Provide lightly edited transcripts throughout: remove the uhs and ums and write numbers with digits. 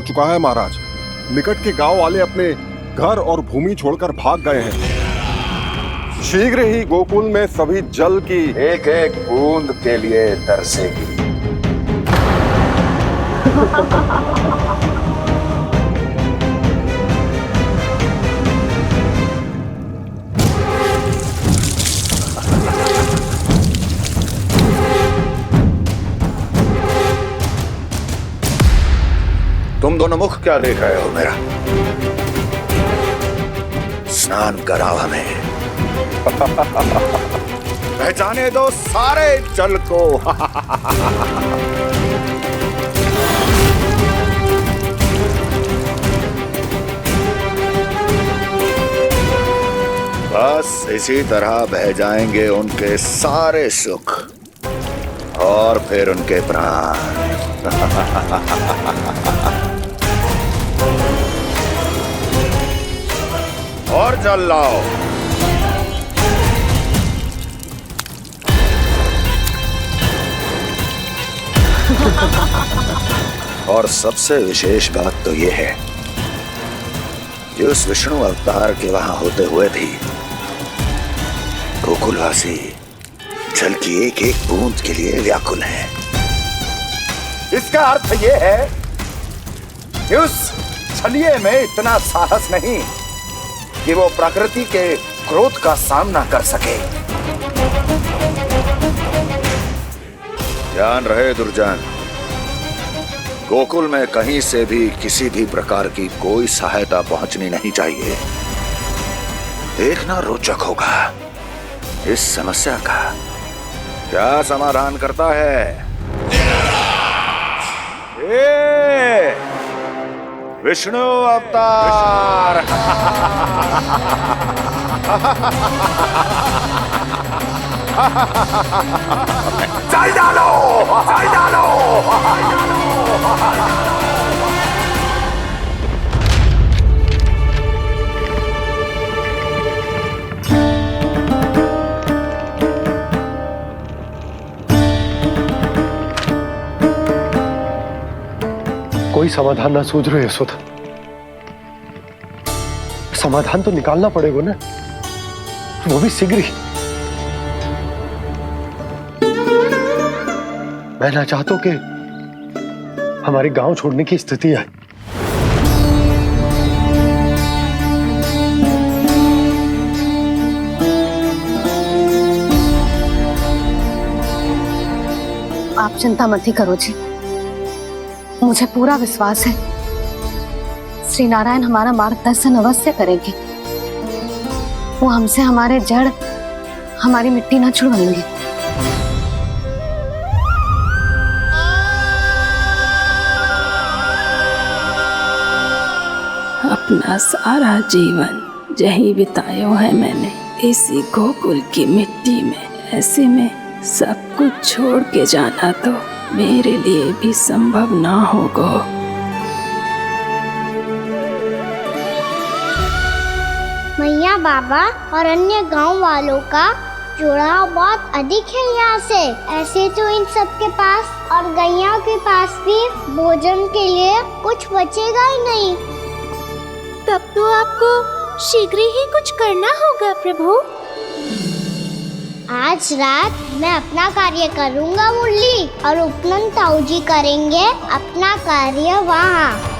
चुका है महाराज। निकट के गांव वाले अपने घर और भूमि छोड़कर भाग गए हैं। शीघ्र ही गोकुल में सभी जल की एक एक बूंद के लिए तरसेगी। तुम दोनों मुख क्या देख रहे हो मेरा? स्नान कराओ हमें। पहचाने दो सारे जल को। बस इसी तरह बह जाएंगे उनके सारे सुख और फिर उनके प्राण। और जल लाओ। और सबसे विशेष बात तो यह है कि उस विष्णु अवतार के वहां होते हुए भी गोकुलवासी जल की एक एक बूंद के लिए व्याकुल है। इसका अर्थ यह है कि उस छलिए में इतना साहस नहीं कि वो प्रकृति के क्रोध का सामना कर सके। ध्यान रहे दुर्जन, गोकुल में कहीं से भी किसी भी प्रकार की कोई सहायता पहुंचनी नहीं चाहिए। देखना रोचक होगा इस समस्या का क्या समाधान करता है। विष्णु अवतार। चल डालो, चल डालो। कोई समाधान ना सूझ रहे यशोदा। समाधान तो निकालना पड़ेगा ना, वो भी शीघ्र ही। मैं ना चाहता हूं कि हमारे गांव छोड़ने की स्थिति आए। आप चिंता मत ही करो जी, मुझे पूरा विश्वास है श्री नारायण हमारा मार्गदर्शन अवश्य करेंगे। वो हमसे हमारे जड़, हमारी मिट्टी न छुड़वाएंगे। अपना सारा जीवन यही बिताया है मैंने, इसी गोकुल की मिट्टी में। ऐसे में सब कुछ छोड़ के जाना तो मेरे लिए भी संभव ना होगा। मैया, बाबा और अन्य गांव वालों का जुड़ाव बहुत अधिक है यहाँ से। ऐसे तो इन सब के पास और गैया के पास भी भोजन के लिए कुछ बचेगा ही नहीं। तब तो आपको शीघ्र ही कुछ करना होगा प्रभु। आज रात मैं अपना कार्य करूँगा मुरली, और उपनंद ताऊ जी करेंगे अपना कार्य वहाँ।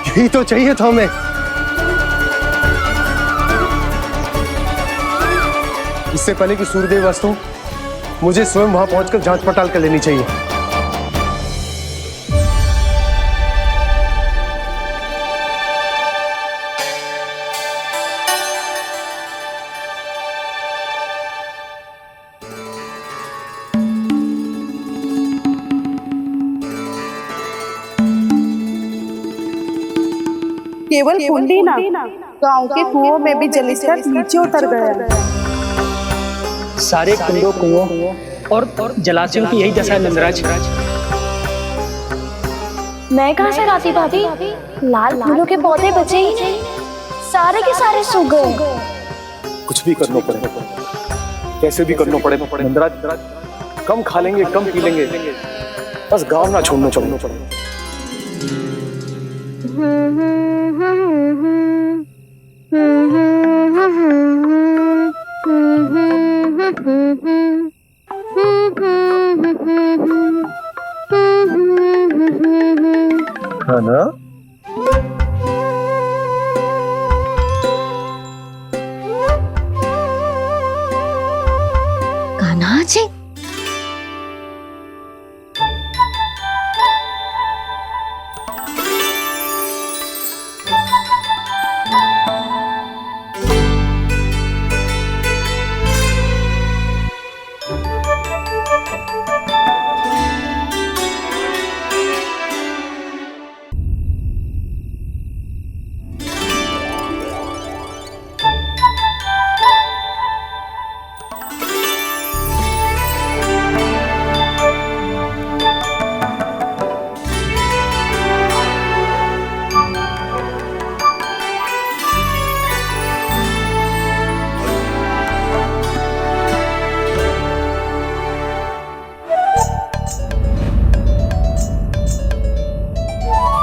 यही तो चाहिए था हमें। इससे पहले कि सूर्यदेव अस्त हो, मुझे स्वयं वहां पहुंचकर जांच पड़ताल कर लेनी चाहिए। केवल कुंडी ना, गांव के कुओं में भी जलस्तर नीचे उतर गया है। सारे कुंडों कुओं और जलाशयों की यही दशा है नंदराज। मैं कहाँ से लाती भाभी? लाल फूलों के पौधे बचे ही नहीं, सारे के सारे सूख गए। कुछ भी करना पड़ेगा, कैसे भी करना पड़ेगा नंदराज। कम खा लेंगे, कम पी लेंगे, बस गांव ना छोड़ना चाहिए। है ना? कान्हा जी,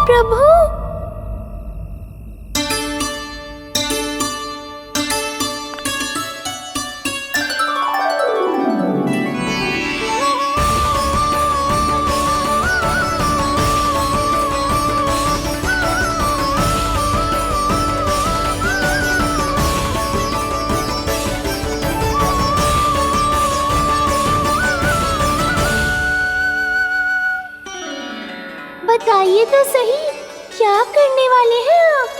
प्रभु, बताइए तो सही, क्या करने वाले हैं आप?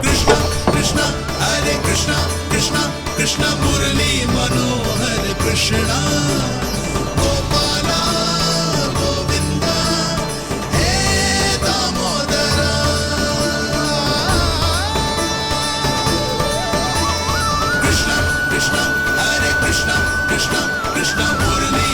कृष्णा कृष्णा हरे कृष्णा कृष्णा कृष्णा मुरली मनोहर कृष्णा गोपाला गोविंदा हे दामोदरा। कृष्णा कृष्णा हरे कृष्णा कृष्णा कृष्णा मुरली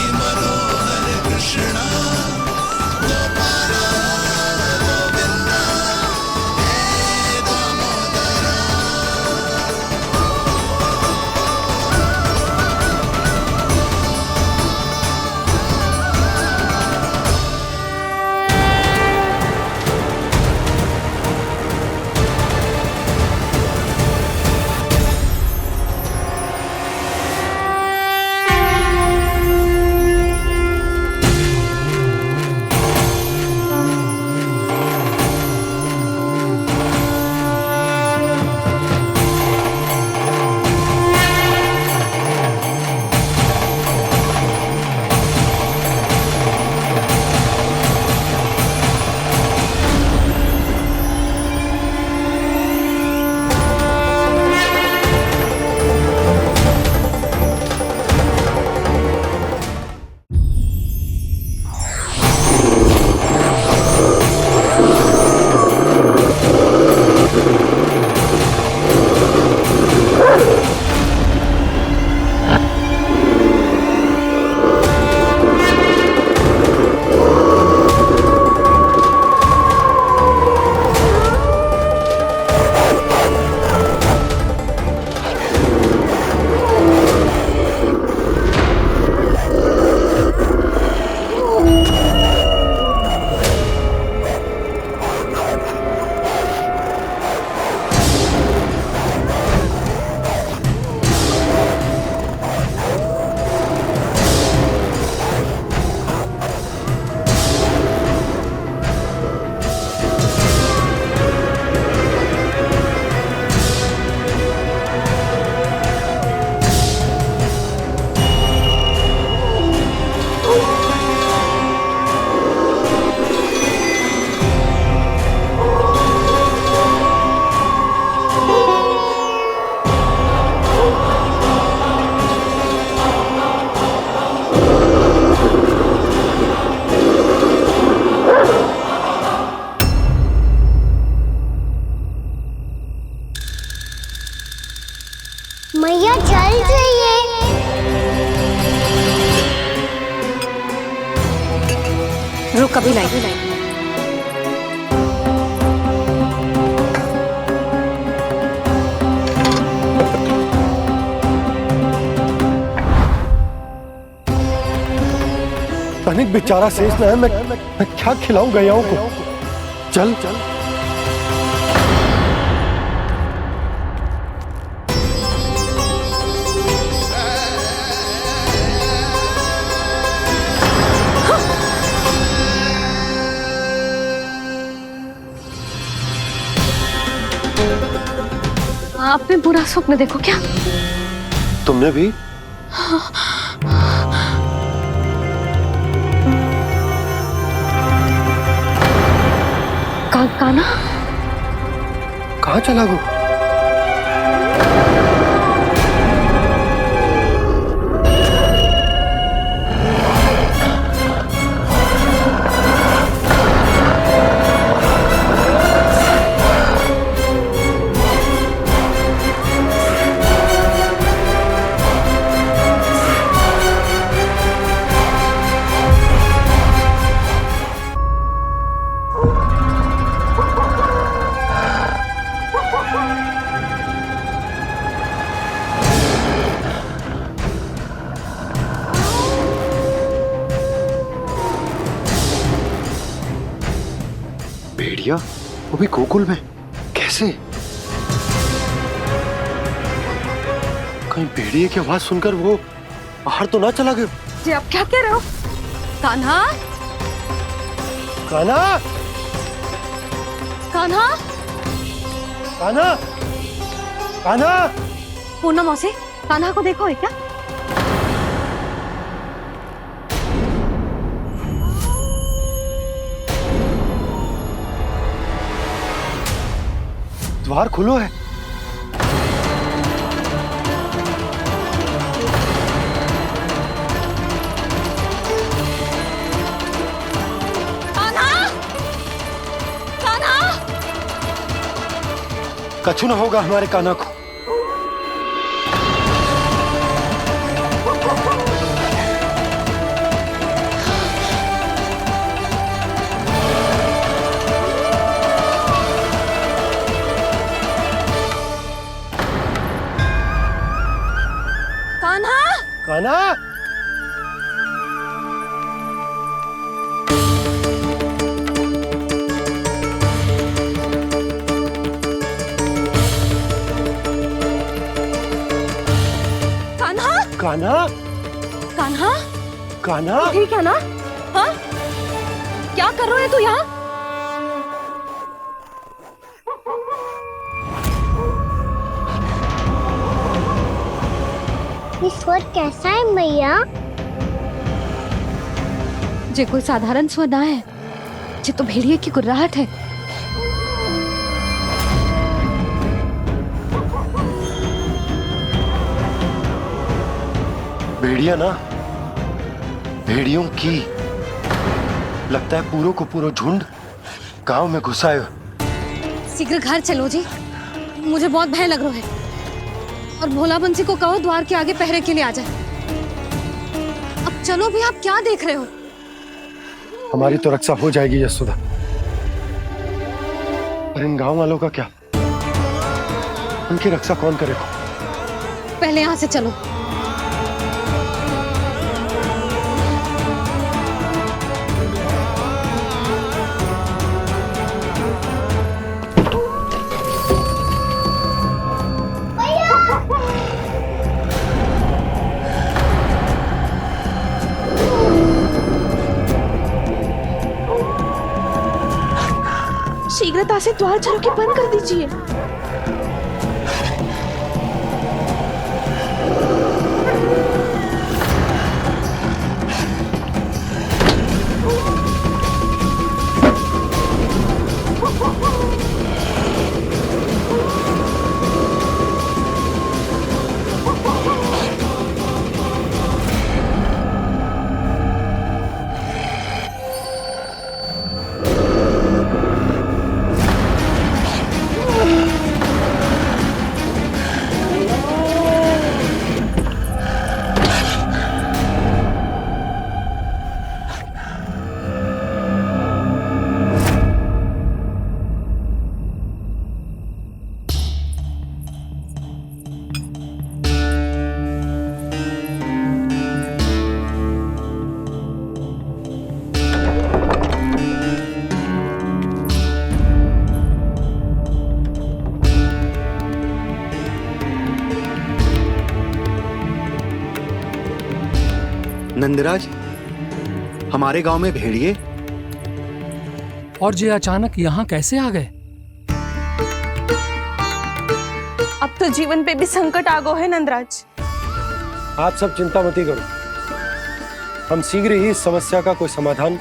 मैया चल जाइए। रुक अभी लाई। तनिक बेचारा शेष न है, मैं क्या खिलाऊं गयाओं को। चल चल आपने बुरा स्वप्न देखो क्या? तुमने भी? काना कहाँ चला गो? भेड़िया वो भी गोकुल में कैसे? कहीं भेड़िए की आवाज सुनकर वो बाहर तो ना चला गया? जी आप क्या कह रहे हो? कान्हा कान्हा कान्हा कान्हा कान्हा। पूनम मौसी, कान्हा को देखो है क्या? द्वार खुलो है। कान्हा कान्हा। कछु ना होगा हमारे कान्हा को। कान्हा कान्हा कान्हा कान्हा कान्हा। ठीक है ना? हाँ क्या कर रहे हो तू यहाँ? ये स्वर कैसा है मैया? जे कोई साधारण स्वर ना है, जे तो भेड़िए की गुर्राहट है। भेड़िया ना, भेड़ियों की लगता है पूरो को पूरो झुंड गांव में घुसा है। शीघ्र घर चलो जी, मुझे बहुत भय लग रहा है। और भोला बंसी को कहो द्वार के आगे पहरे के लिए आ जाए। अब चलो भी, आप क्या देख रहे हो? हमारी तो रक्षा हो जाएगी यशोदा, पर इन गांव वालों का क्या? उनकी रक्षा कौन करेगा? पहले यहाँ से चलो। शीघ्रता से द्वार झरोखे बंद कर दीजिए। नंदराज, हमारे गांव में भेड़िए? और ये अचानक यहाँ कैसे आ गए? अब तो जीवन पे भी संकट आ गो है नंदराज। आप सब चिंता मत करो, हम शीघ्र ही इस समस्या का कोई समाधान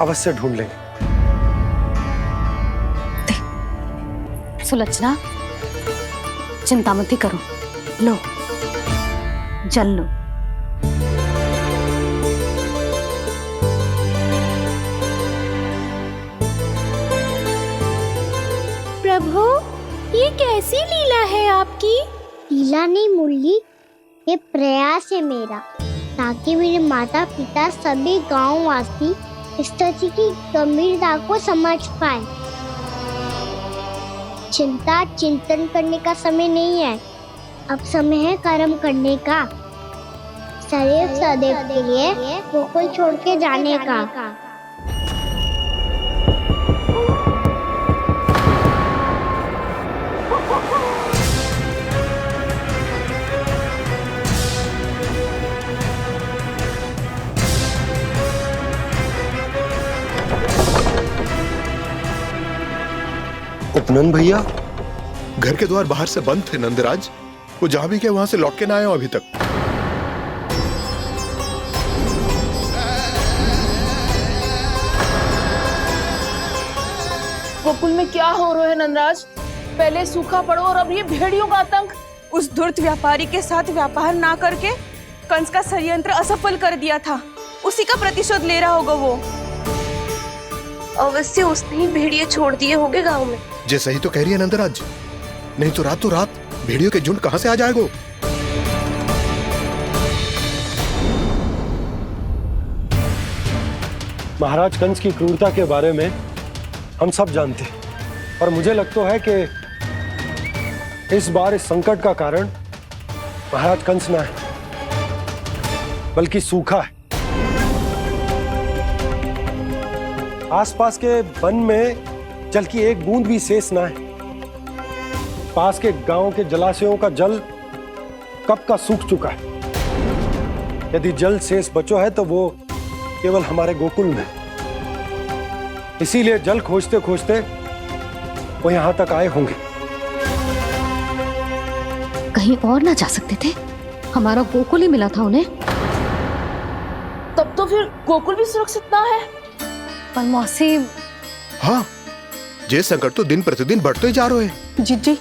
अवश्य ढूंढ लेंगे। सुलक्षणा, चिंता मत करो, लो जल लो। प्रभु, ये कैसी लीला है आपकी? लीला नहीं मुरली, ये प्रयास है मेरा, ताकि मेरे माता पिता सभी गांव वासी स्थिति की गंभीरता को समझ पाए। चिंता चिंतन करने का समय नहीं है, अब समय है कर्म करने का, सदैव सदैव के लिए गोकुल छोड़ के जाने का। उपनंद भैया, घर के द्वार बाहर से बंद थे नंदराज, वो जहां भी गए वहां से लौट के ना आए हो अभी तक। गोकुल में क्या हो रहा है नंदराज? पहले सूखा पड़ो और अब ये भेड़ियों का आतंक। उस धूर्त व्यापारी के साथ व्यापार ना करके कंस का षड्यंत्र असफल कर दिया था, उसी का प्रतिशोध ले रहा होगा वो। अवश्य उसने ही भेड़िए छोड़ दिए होंगे गांव में। जैसा ही तो कह रही है नंदराज, नहीं तो रात भेड़ियों के झुंड कहां से आ जाएगा? महाराज कंस की क्रूरता के बारे में हम सब जानते हैं, और मुझे लगता है कि इस बार इस संकट का कारण महाराज कंस ना है, बल्कि सूखा है। आसपास के वन में जल की एक बूंद भी शेष ना है। पास के गांव के जलाशयों का जल कब का सूख चुका है। यदि जल शेष बचो है तो वो केवल हमारे गोकुल में। इसीलिए जल खोजते खोजते वो यहां तक आए होंगे। कहीं और ना जा सकते थे? हमारा गोकुल ही मिला था उन्हें। तब तो फिर गोकुल भी सुरक्षित ना है। पर मौसी, हाँ, ये संकट तो दिन प्रतिदिन बढ़ते ही जा रहे हैं। जीजी,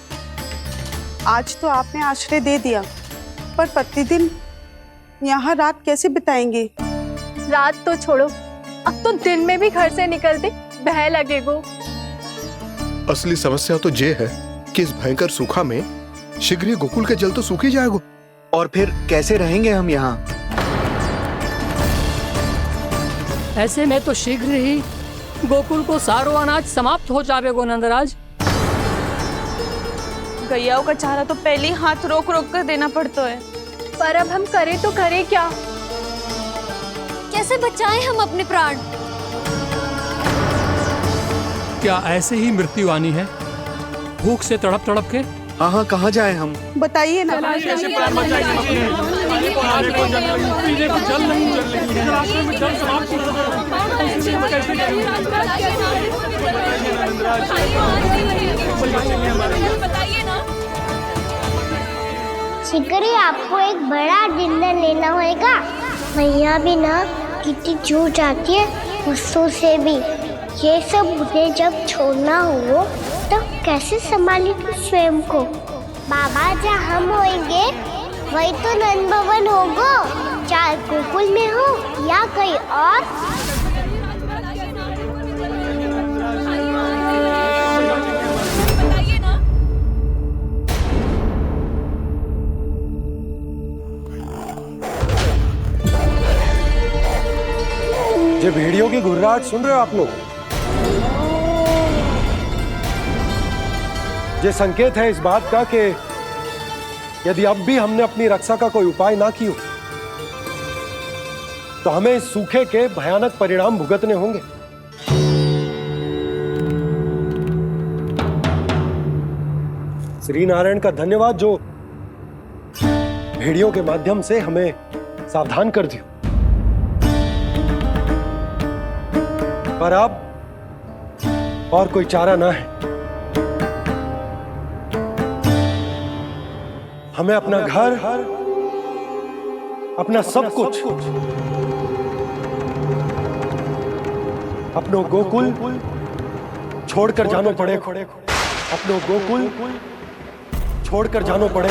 आज तो आपने आश्रय दे दिया, पर प्रतिदिन यहाँ रात कैसे बिताएंगे? रात तो छोड़ो, अब तो दिन में भी घर से निकलते भय लगेगो। असली समस्या तो ये है कि इस भयंकर सूखा में शीघ्र ही गोकुल के जल तो सूख ही जाएगा। और फिर कैसे रहेंगे हम यहाँ? ऐसे में तो शीघ्र ही गोकुल को सारो अनाज समाप्त हो जाएगा नंदराज। गैयाओं का चारा तो पहले ही हाथ रोक रोक कर देना पड़ता है। पर अब हम करें तो करें क्या? कैसे बचाएं हम अपने प्राण? क्या ऐसे ही मृत्यु आनी है, भूख से तड़प तड़प के? हाँ, कहाँ जाएं हम? बताइए ना। शीघ्र ही आपको एक बड़ा डिनर लेना होगा। मैया भी ना कितनी जूझ जाती है गुस्सों से भी। ये सब उन्हें जब छोड़ना हो तो कैसे संभाले तू स्वयं को? बाबा जहाँ हम होंगे वही तो नंद भवन होगा, चाहे गोकुल में हो या कहीं और। ये भेड़ियों की घुर्राहट सुन रहे हो आप लोग? ये संकेत है इस बात का कि यदि अब भी हमने अपनी रक्षा का कोई उपाय ना किया तो हमें इस सूखे के भयानक परिणाम भुगतने होंगे। श्री नारायण का धन्यवाद जो भेड़ियों के माध्यम से हमें सावधान कर दिया। पर अब और कोई चारा ना है। हमें अपना घर, अपना सब कुछ, अपनो गोकुल छोड़कर जानो पड़े। अपनो गोकुल छोड़कर जानो पड़े।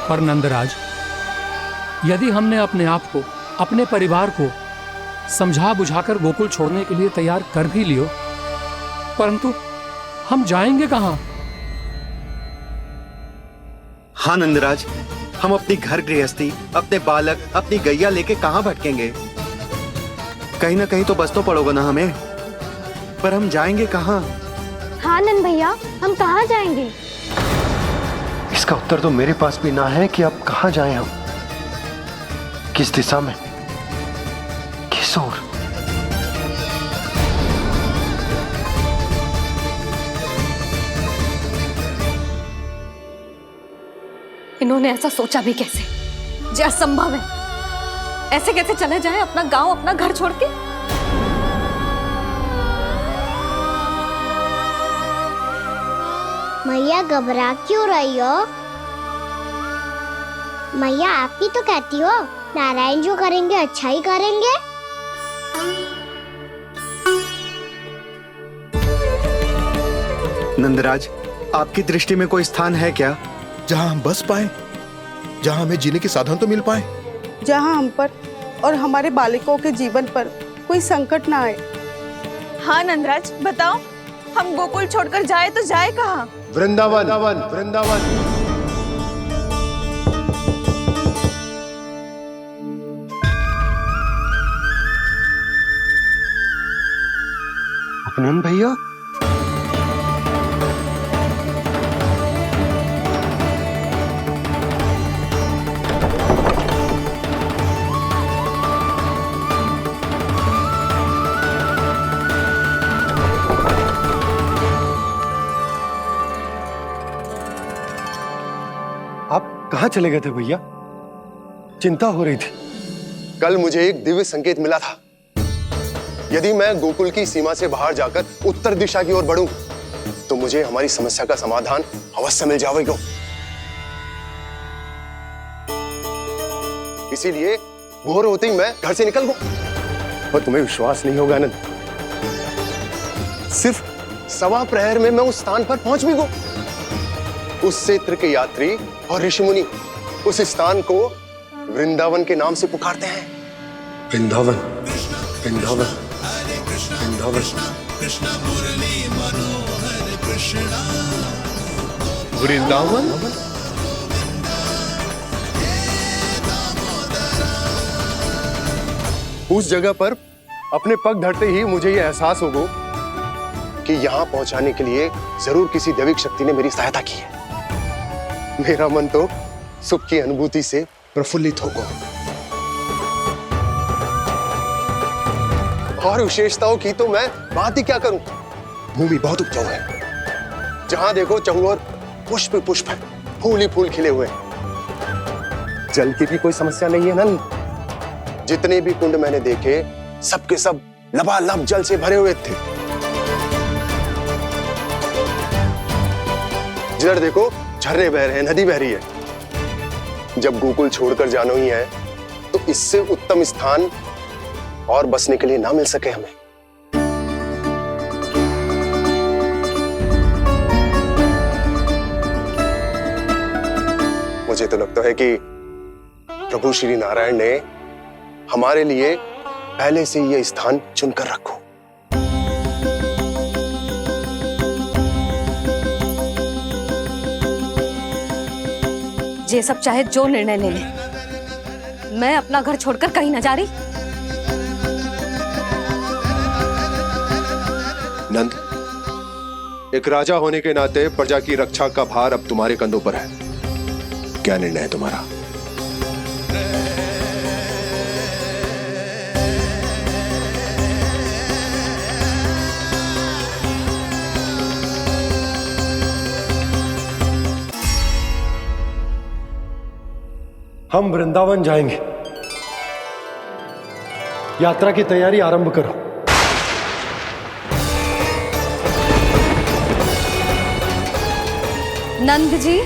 पर नंदराज, यदि हमने अपने आप को, अपने परिवार को समझा बुझाकर गोकुल छोड़ने के लिए तैयार कर भी लियो, परंतु हम जाएंगे कहां? हाँ नंदराज, हम अपनी घर गृहस्थी, अपने बालक, अपनी गैया लेके कहां भटकेंगे? कहीं ना कहीं तो बस तो पड़ोगा ना हमें, पर हम जाएंगे कहां? हाँ नंद भैया, हम कहाँ जाएंगे? इसका उत्तर तो मेरे पास भी ना है कि अब कहां जाएं हम, किस दिशा में, किस ओर। इन्होंने ऐसा सोचा भी कैसे? जो असंभव है। ऐसे कैसे चले जाएं अपना गांव, अपना घर छोड़ के? मैया घबरा क्यों रही हो? मैया आप ही तो कहती हो नारायण जो करेंगे अच्छा ही करेंगे। नंदराज, आपकी दृष्टि में कोई स्थान है क्या जहां हम बस पाए, जहां हमें जीने के साधन तो मिल पाए, जहां हम पर और हमारे बालकों के जीवन पर कोई संकट ना आए? हाँ नंदराज, बताओ, हम गोकुल छोड़कर जाए तो जाए कहाँ? वृंदावन, वृंदावन। उपनंद भैया, आप कहां चले गए थे भैया? चिंता हो रही थी। कल मुझे एक दिव्य संकेत मिला था। यदि मैं गोकुल की सीमा से बाहर जाकर उत्तर दिशा की ओर बढ़ूं, तो मुझे हमारी समस्या का समाधान अवश्य मिल जाएगा। इसीलिए भोर होते ही मैं घर से निकल गया। और तुम्हें विश्वास नहीं होगा आनंद, सिर्फ 1.25 प्रहर में मैं उस स्थान पर पहुंच भी गया। उस क्षेत्र के यात्री और ऋषि मुनि उस स्थान को वृंदावन के नाम से पुकारते हैं। वृंदावन, वृंदावन, वृंदावन। कृष्ण मुरली मनोहर कृष्णा, वृंदावन। उस जगह पर अपने पग धरते ही मुझे यह एहसास होगा कि यहां पहुंचाने के लिए जरूर किसी दैविक शक्ति ने मेरी सहायता की है। मेरा मन तो सुख की अनुभूति से प्रफुल्लित होगा। और विशेषताओं की तो मैं बात ही क्या करूं। भूमि बहुत उपजाऊ है, जहां देखो चहुओर पुष्प पुष्प है, फूल ही फूल खिले हुए हैं। जल की भी कोई समस्या नहीं है नंद। जितने भी कुंड मैंने देखे, सबके सब लबालब जल से भरे हुए थे। जिधर देखो झरने बह रहे हैं, नदी बह रही है। जब गोकुल छोड़कर जाना ही है तो इससे उत्तम स्थान और बसने के लिए ना मिल सके हमें। मुझे तो लगता है कि प्रभु श्री नारायण ने हमारे लिए पहले से यह स्थान चुनकर रखो। ये सब चाहे जो निर्णय ले ले, मैं अपना घर छोड़कर कहीं न जा रही। नंद, एक राजा होने के नाते प्रजा की रक्षा का भार अब तुम्हारे कंधों पर है। क्या निर्णय है तुम्हारा? हम वृंदावन जाएंगे। यात्रा की तैयारी आरंभ करो। नंद जी,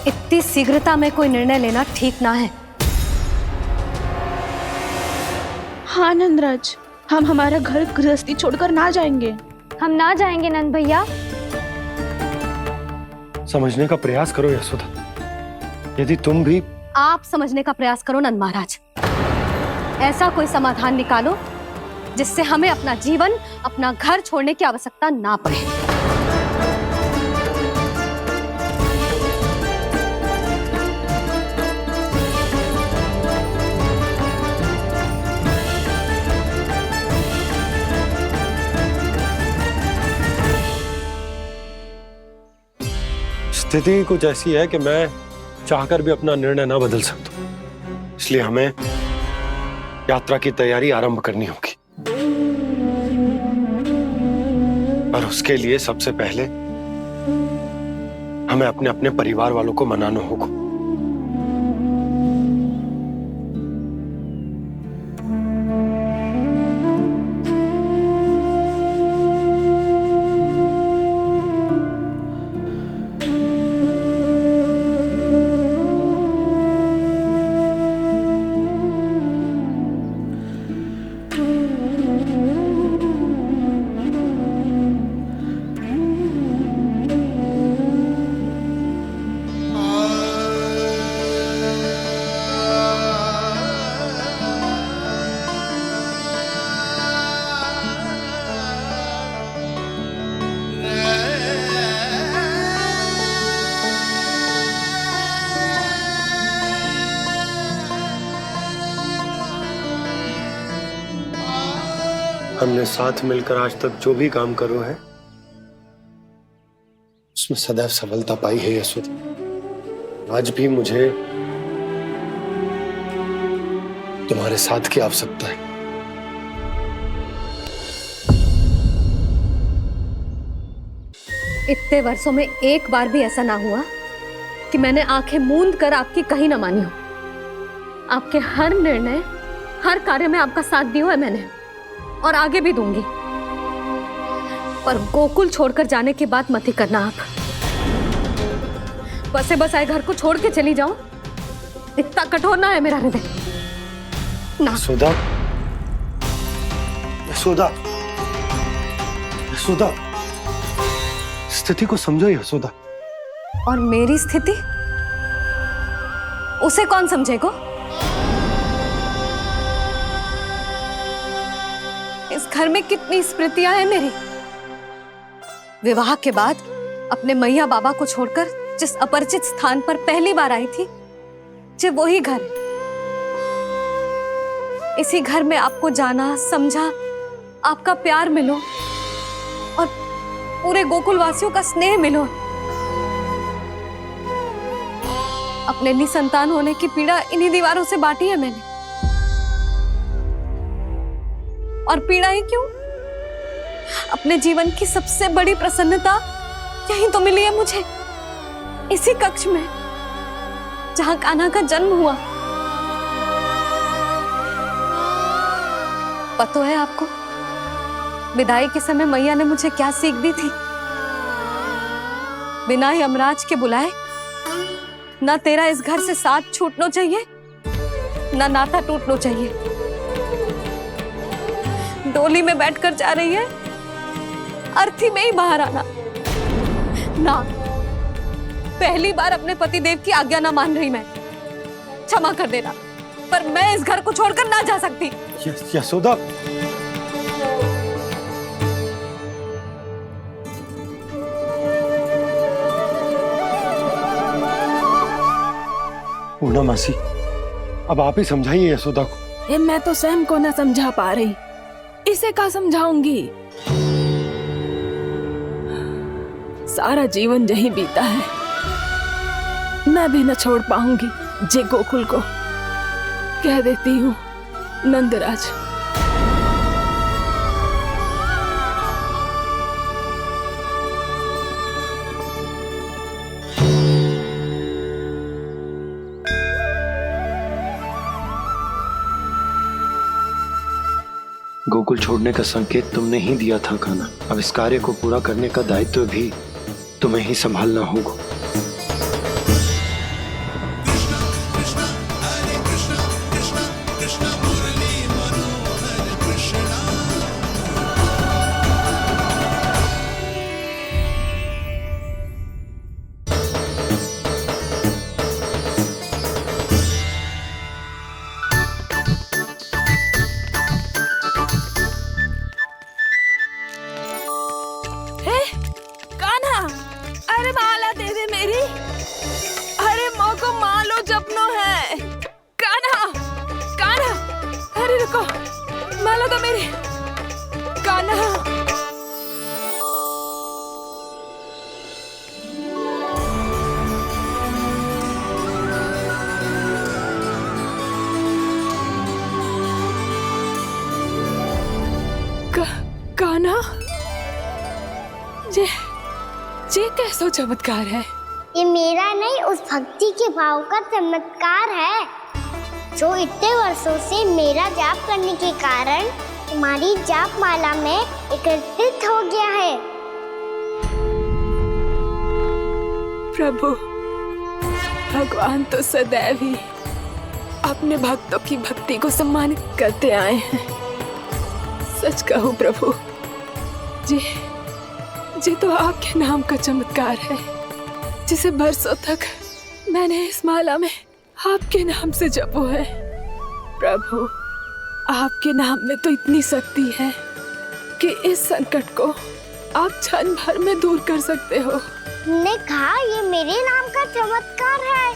इतनी शीघ्रता में कोई निर्णय लेना ठीक ना है। हाँ नंदराज, हम हमारा घर गृहस्थी छोड़कर ना जाएंगे। हम ना जाएंगे नंद भैया। समझने का प्रयास करो यशोदा। यदि तुम भी आप समझने का प्रयास करो नंद महाराज। ऐसा कोई समाधान निकालो जिससे हमें अपना जीवन, अपना घर छोड़ने की आवश्यकता ना पड़े। स्थिति कुछ ऐसी है कि मैं चाहकर भी अपना निर्णय ना बदल सकता, इसलिए हमें यात्रा की तैयारी आरंभ करनी होगी। और उसके लिए सबसे पहले हमें अपने अपने परिवार वालों को मनाना होगा। हमने साथ मिलकर आज तक जो भी काम करो है उसमें सदैव सफलता पाई है यशोदा। आज भी मुझे तुम्हारे साथ की आवश्यकता है। इतने वर्षों में एक बार भी ऐसा ना हुआ कि मैंने आंखें मूंद कर आपकी कहीं ना मानी हो। आपके हर निर्णय, हर कार्य में आपका साथ दिया है मैंने, और आगे भी दूंगी। पर गोकुल छोड़कर जाने की बात मत ही करना आप। बसे बसाए घर को छोड़ के चली जाओ, इतना कठोर ना है मेरा हृदय ना। यशोदा, यशोदा, यशोदा, स्थिति को समझो यशोदा। और मेरी स्थिति उसे कौन समझेगा? इस घर में कितनी स्मृतियां हैं मेरी। विवाह के बाद अपने मैया बाबा को छोड़कर जिस अपरिचित स्थान पर पहली बार आई थी, जो वही घर। इसी घर में आपको जाना, समझा, आपका प्यार मिलो और पूरे गोकुल वासियों का स्नेह मिलो। अपने निसंतान होने की पीड़ा इन्हीं दीवारों से बांटी है मैंने। और पीड़ा ही क्यों? अपने जीवन की सबसे बड़ी प्रसन्नता यहीं तो मिली है मुझे, इसी कक्ष में जहां कान्हा का जन्म हुआ। पता है आपको विदाई के समय मैया ने मुझे क्या सीख दी थी? बिना यमराज के बुलाए ना तेरा इस घर से साथ छूटना चाहिए, ना नाता टूटना चाहिए। डोली में बैठकर जा रही है, अर्थी में ही बाहर आना ना। पहली बार अपने पति देव की आज्ञा ना मान रही मैं, क्षमा कर देना, पर मैं इस घर को छोड़कर ना जा सकती। यशोदा, पूना मासी, अब आप ही समझाइए यशोदा को। ये मैं तो स्वयं को न समझा पा रही, इसे क्या समझाऊंगी? सारा जीवन यही बीता है, मैं भी न छोड़ पाऊंगी। जे गोकुल को कह देती हूँ नंदराज। गोकुल छोड़ने का संकेत तुमने ही दिया था कान्हा। अब इस कार्य को पूरा करने का दायित्व भी तुम्हें ही संभालना होगा। ये कैसा चमत्कार है? ये मेरा नहीं, उस भक्ति के भाव का चमत्कार है जो इतने वर्षों से मेरा जाप करने के कारण तुम्हारी जाप माला में एकत्रित हो गया है। प्रभु, भगवान तो सदैव ही अपने भक्तों की भक्ति को सम्मानित करते आए हैं। सच कहूं प्रभु, जी तो आपके नाम का चमत्कार है, जिसे बरसों तक मैंने इस माला में आपके नाम से जपो है। प्रभु, आपके नाम में तो इतनी शक्ति है कि इस संकट को आप क्षण भर में दूर कर सकते हो। तुमने कहा ये मेरे नाम का चमत्कार है,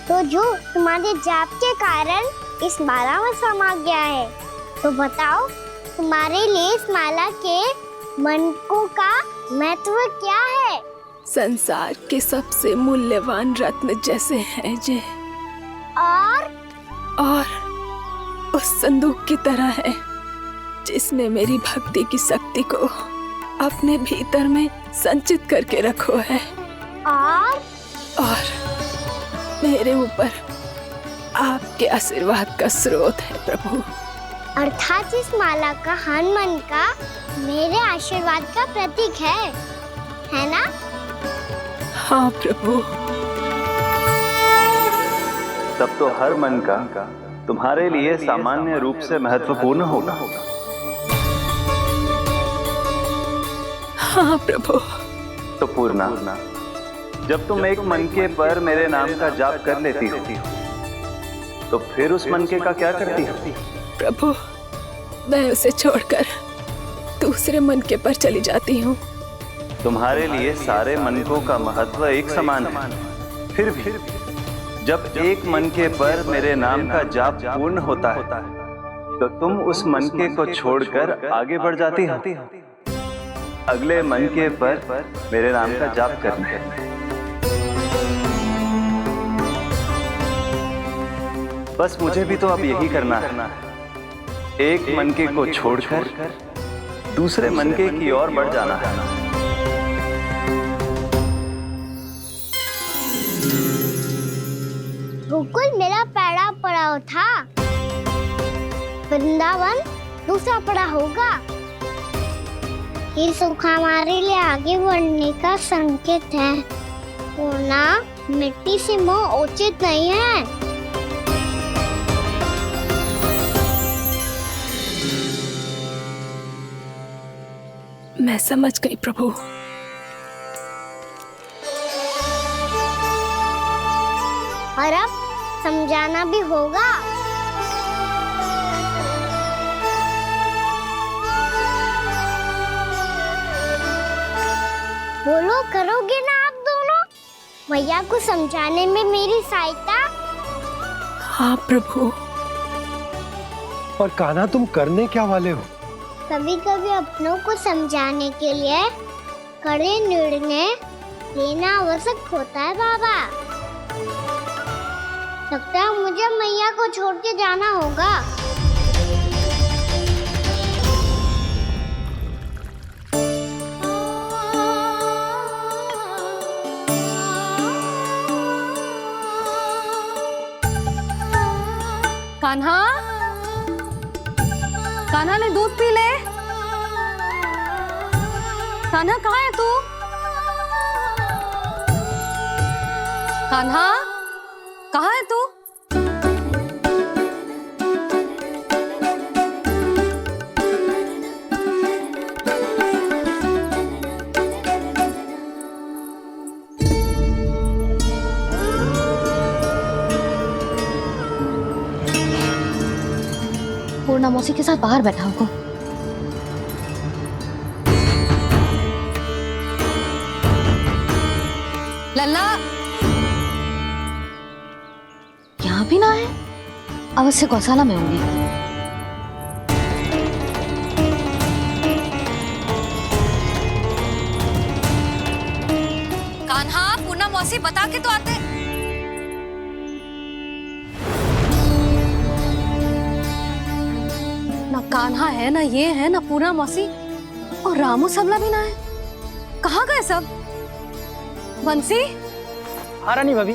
तो जो तुम्हारे जाप के कारण इस माला में समा गया है, तो बताओ तुम्हारे लिए इस माला के मनकों का महत्व क्या है? संसार के सबसे मूल्यवान रत्न जैसे हैं जे, और उस संदूक की तरह है जिसने मेरी भक्ति की शक्ति को अपने भीतर में संचित करके रखो है, और मेरे ऊपर आपके आशीर्वाद का स्रोत है प्रभु। अर्थात इस माला का हनुमान का मेरे आशीर्वाद का प्रतीक है ना? हाँ प्रभु। तब तो हर मन का तुम्हारे लिए सामान्य रूप से महत्वपूर्ण होगा। हाँ प्रभु। तो पूर्णा, जब तुम एक मनके पर मेरे नाम का जाप कर लेती हो, तो फिर उस मनके का क्या करती हो? प्रभु, मैं उसे छोड़कर दूसरे मनके पर चली जाती हूँ। तुम्हारे लिए सारे मनकों का महत्व एक समान है, फिर भी जब एक मनके पर मेरे नाम का जाप पूर्ण होता है, तो तुम उस मनके को छोड़कर आगे बढ़ जाती हो अगले मनके पर मेरे नाम का जाप करने। बस मुझे भी तो अब यही करना है, एक मनके को छोड़कर दूसरे मनके की ओर बढ़ जाना है। गोकुल मेरा पैड़ा पड़ा था, वृंदावन दूसरा पड़ा होगा। ये सुख हमारे लिए आगे बढ़ने का संकेत है। वरना मिट्टी से मोह उचित नहीं है। मैं समझ गई प्रभु। और अब समझाना भी होगा। बोलो, करोगे ना आप दोनों? भैया को समझाने में मेरी सहायता? हाँ प्रभु। और कान्हा, तुम करने क्या वाले हो? कभी कभी अपनों को समझाने के लिए कड़े निर्णय लेना आवश्यक होता है बाबा। लगता है मुझे मैया को छोड़ के जाना होगा। कान्हा, कान्हा ने दूध पी ले। कान्हा कहाँ है तू? कान्हा कहाँ है तू? पूर्णा मौसी के साथ बाहर बैठा होगा। लल्ला यहाँ भी ना है, अवश्य गौशाला में होंगे। कान्हा, पूर्णा मौसी बता के तो आते। ना कान्हा है, ना ये है, ना पूर्णा मौसी, और रामू सबला भी ना है। कहाँ गए सब? बंसी? हाँ रानी भाभी।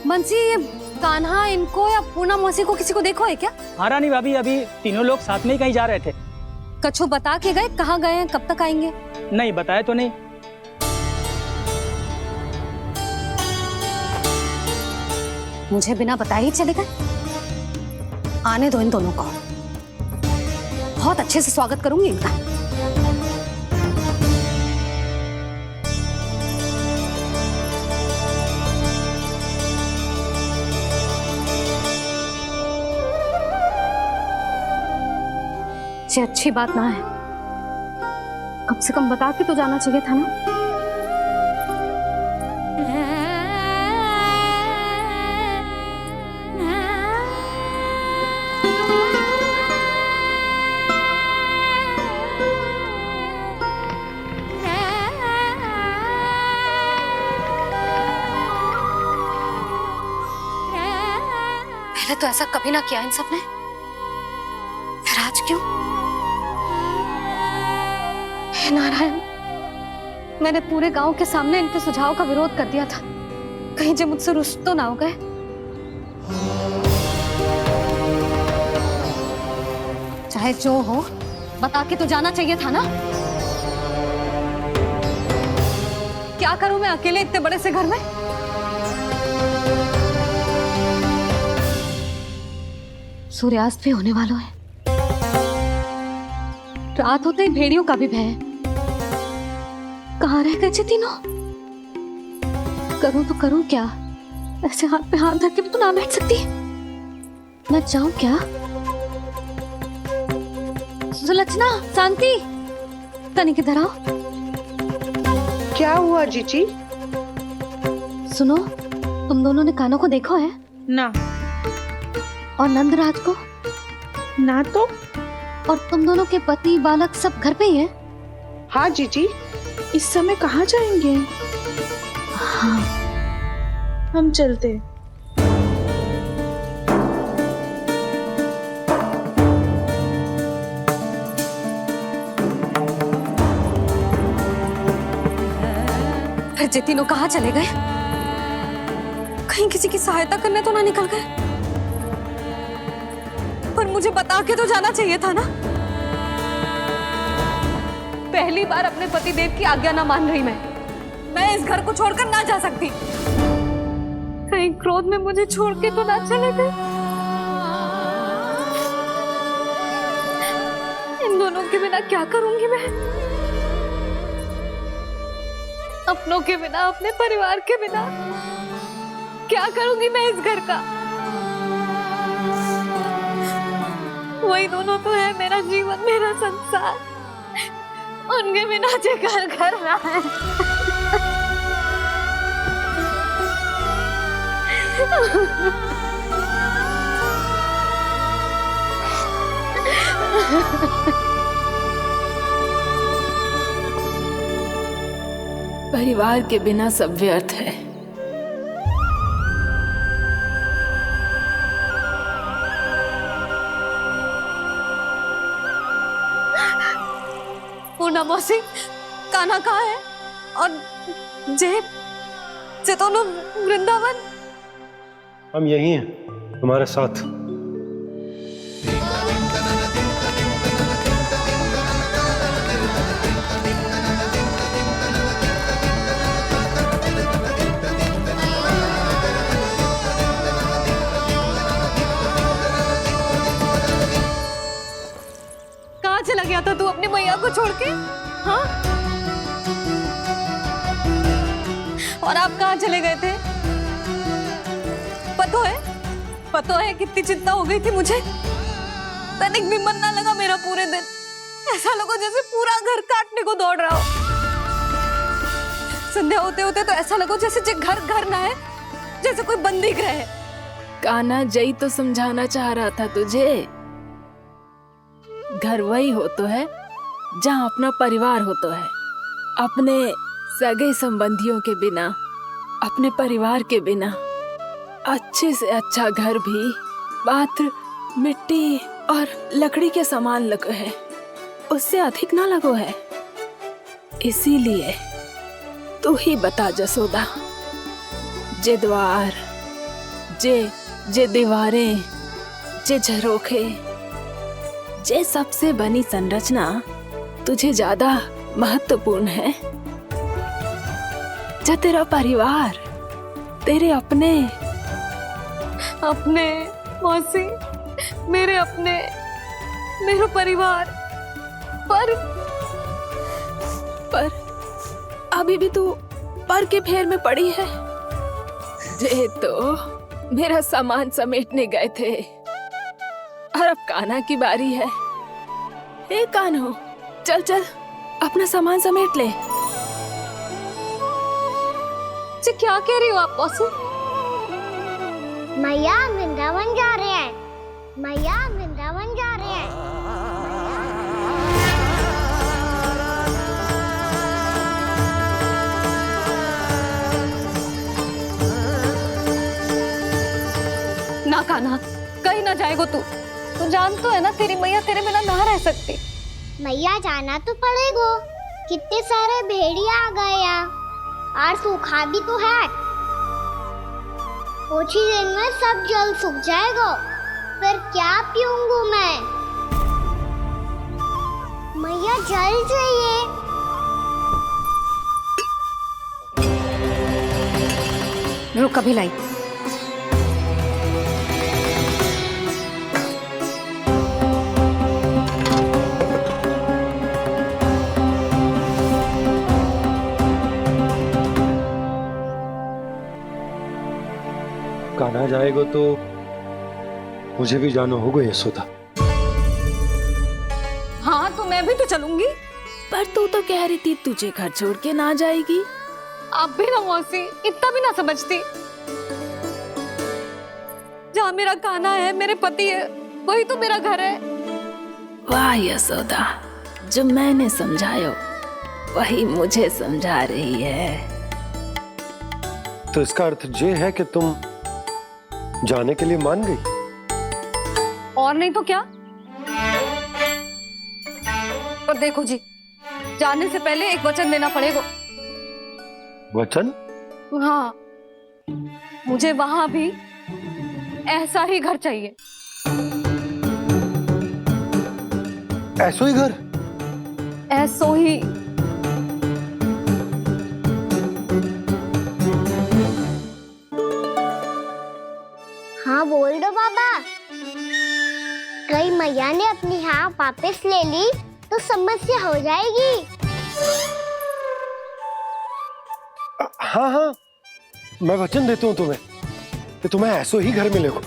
बंसी, ये कान्हा इनको या पूर्णा मौसी को किसी को देखो है क्या? हाँ रानी भाभी, अभी तीनों लोग साथ में ही कहीं जा रहे थे। कछु बता के गए कहाँ गए हैं, कब तक आएंगे? नहीं बताया तो नहीं। मुझे बिना बताए ही चले गए? आने दो इन दोनों को, बहुत अच्छे से स्वागत करूंगी इनका। ये अच्छी बात ना है, कम से कम बता के तो जाना चाहिए था ना। पहले तो ऐसा कभी ना किया इन सब ने, फिर आज क्यों? हे नारायण, मैंने पूरे गांव के सामने इनके सुझाव का विरोध कर दिया था, कहीं जो मुझसे रुष्ट तो ना हो गए। चाहे जो हो, बता के तो जाना चाहिए था ना। क्या करूं मैं अकेले इतने बड़े से घर में? सूर्यास्त भी होने वाला है, रात होते ही भेड़ियों का भी भय है। कहाँ रह गए तीनों? करूं तो करूं क्या? ऐसे हाथ पे हाथ धर के भी तो ना बैठ सकती। मैं जाऊं क्या? सुलक्षणा, शांति, तनिक इधर आओ। क्या हुआ जीजी? सुनो, तुम दोनों ने कान्हा को देखा है? ना। और नंदराज को? ना तो। और तुम दोनों के पति बालक सब घर पे ही है? हाँ जीजी। इस समय कहाँ जाएंगे? हाँ। हम चलते। फिर जे तीनों कहाँ चले गए? कहीं किसी की सहायता करने तो ना निकल गए? पर मुझे बता के तो जाना चाहिए था ना। पहली बार अपने पति देव की आज्ञा ना मान रही मैं इस घर को छोड़कर ना जा सकती। कहीं क्रोध में मुझे छोड़ के तो ना चले गए। इन दोनों के बिना क्या करूंगी मैं? अपनों के बिना, अपने परिवार के बिना क्या करूंगी मैं इस घर का? वही दोनों तो है मेरा जीवन, मेरा संसार। उनके बिना जे घर घर रहा है। परिवार के बिना सब व्यर्थ है। पूर्णा मौसी, कान्हा कहाँ है? और जे दोनों वृंदावन? हम यही हैं, तुम्हारे साथ। कहाँ चला गया था तू अपनी मैया को छोड़ के? हाँ? और आप कहाँ चले गए थे? पता है कितनी चिंता हो गई थी मुझे। तनिक भी मन ना लगा मेरा पूरे दिन। ऐसा लगा जैसे पूरा घर काटने को दौड़ रहा हो। संध्या होते होते तो ऐसा लगा जैसे घर घर ना है, जैसे कोई बंदी गृह है। कान्हा जई तो समझाना चाह रहा था तुझे। घर वही हो तो है जहाँ अपना परिवार हो तो है। अपने सगे संबंधियों के बिना, अपने परिवार के बिना अच्छे से अच्छा घर भी पात्र मिट्टी और लकड़ी के समान लगो है, उससे अधिक ना लगो है। इसीलिए तू ही बता जसोदा, जे द्वार, जे दीवारें, जे झरोखे, जे सबसे बनी संरचना तुझे ज्यादा महत्वपूर्ण है? जो तेरा परिवार, तेरे अपने मौसी, मेरा परिवार। पर अभी भी तू पर के फेर में पड़ी है। जे तो मेरा सामान समेटने गए थे और अब कान्हा की बारी है। हे कान्हो, चल चल अपना सामान समेट ले। जी क्या कह रही हो आप मौसी? मैया वृंदावन जा रहे हैं। मैया वृंदावन जा रहे हैं। ना कान्हा, कहीं ना जाएगो तू जान तो है ना तेरी मैया तेरे बिना ना रह सकती। मैया जाना तो पड़ेगा। कितने सारे भेड़िया आ गए यहाँ, और सूखा भी तो है। कुछ ही दिन में सब जल सूख जाएगा, फिर क्या पीऊंगी मैं? मैया जल चाहिए। रुक अभी लाई। कान्हा जाएगा तो मुझे भी जाना होगा यशोदा। हाँ तो मैं भी तो चलूंगी। पर तू तो कह रही थी तुझे घर छोड़ के ना जाएगी। आप भी ना मौसी, इतना भी ना समझती। जहाँ मेरा कान्हा है, मेरे पति है, वही तो मेरा घर है। वाह यशोदा, जो मैंने समझाया वही मुझे समझा रही है। तो इसका अर्थ ये है कि तुम जाने के लिए मान गई? और नहीं तो क्या। पर देखो जी, जाने से पहले एक वचन देना पड़ेगा। वचन? हाँ, मुझे वहां भी ऐसा ही घर चाहिए। ऐसा ही घर? ऐसो ही। हाँ बोल दो बाबा। कहीं मैया ने अपनी हाँ वापस ले ली तो समस्या हो जाएगी। हाँ हाँ, मैं वचन देता हूँ तुम्हें कि तुम्हें ऐसो ही घर मिलेगा।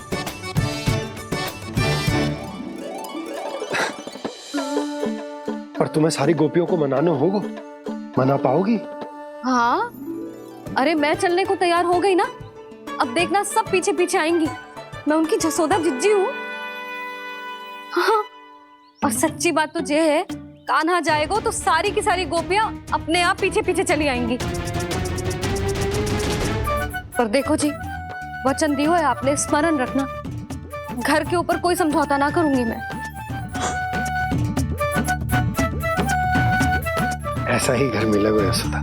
पर तुम्हें सारी गोपियों को मनाना होगा, मना पाओगी? हाँ, अरे मैं चलने को तैयार हो गई ना। अब देखना सब पीछे पीछे आएंगी। मैं उनकी जसोदा जिज्जी हूँ। हाँ, और सच्ची बात तो ये है, कान्हा जाएगा तो सारी की सारी गोपियां अपने आप पीछे पीछे चली आएंगी। पर देखो जी, वचन दियो है आपने, स्मरण रखना, घर के ऊपर कोई समझौता ना करूंगी मैं। ऐसा ही घर मिलेगा यशोदा।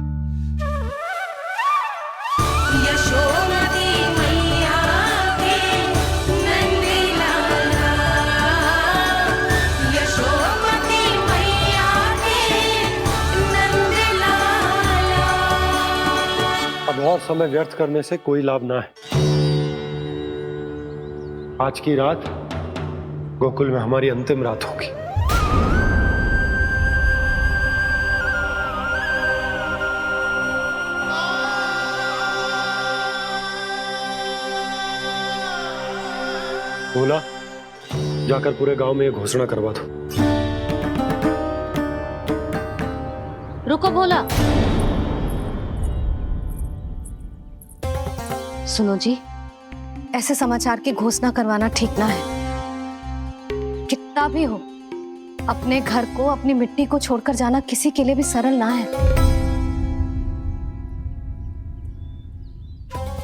अब और समय व्यर्थ करने से कोई लाभ ना है। आज की रात गोकुल में हमारी अंतिम रात होगी। बोला, जाकर पूरे गांव में ये घोषणा करवा दो। रुको भोला। सुनो जी, ऐसे समाचार की घोषणा करवाना ठीक ना है। कितना भी हो, अपने घर को, अपनी मिट्टी को छोड़कर जाना किसी के लिए भी सरल ना है।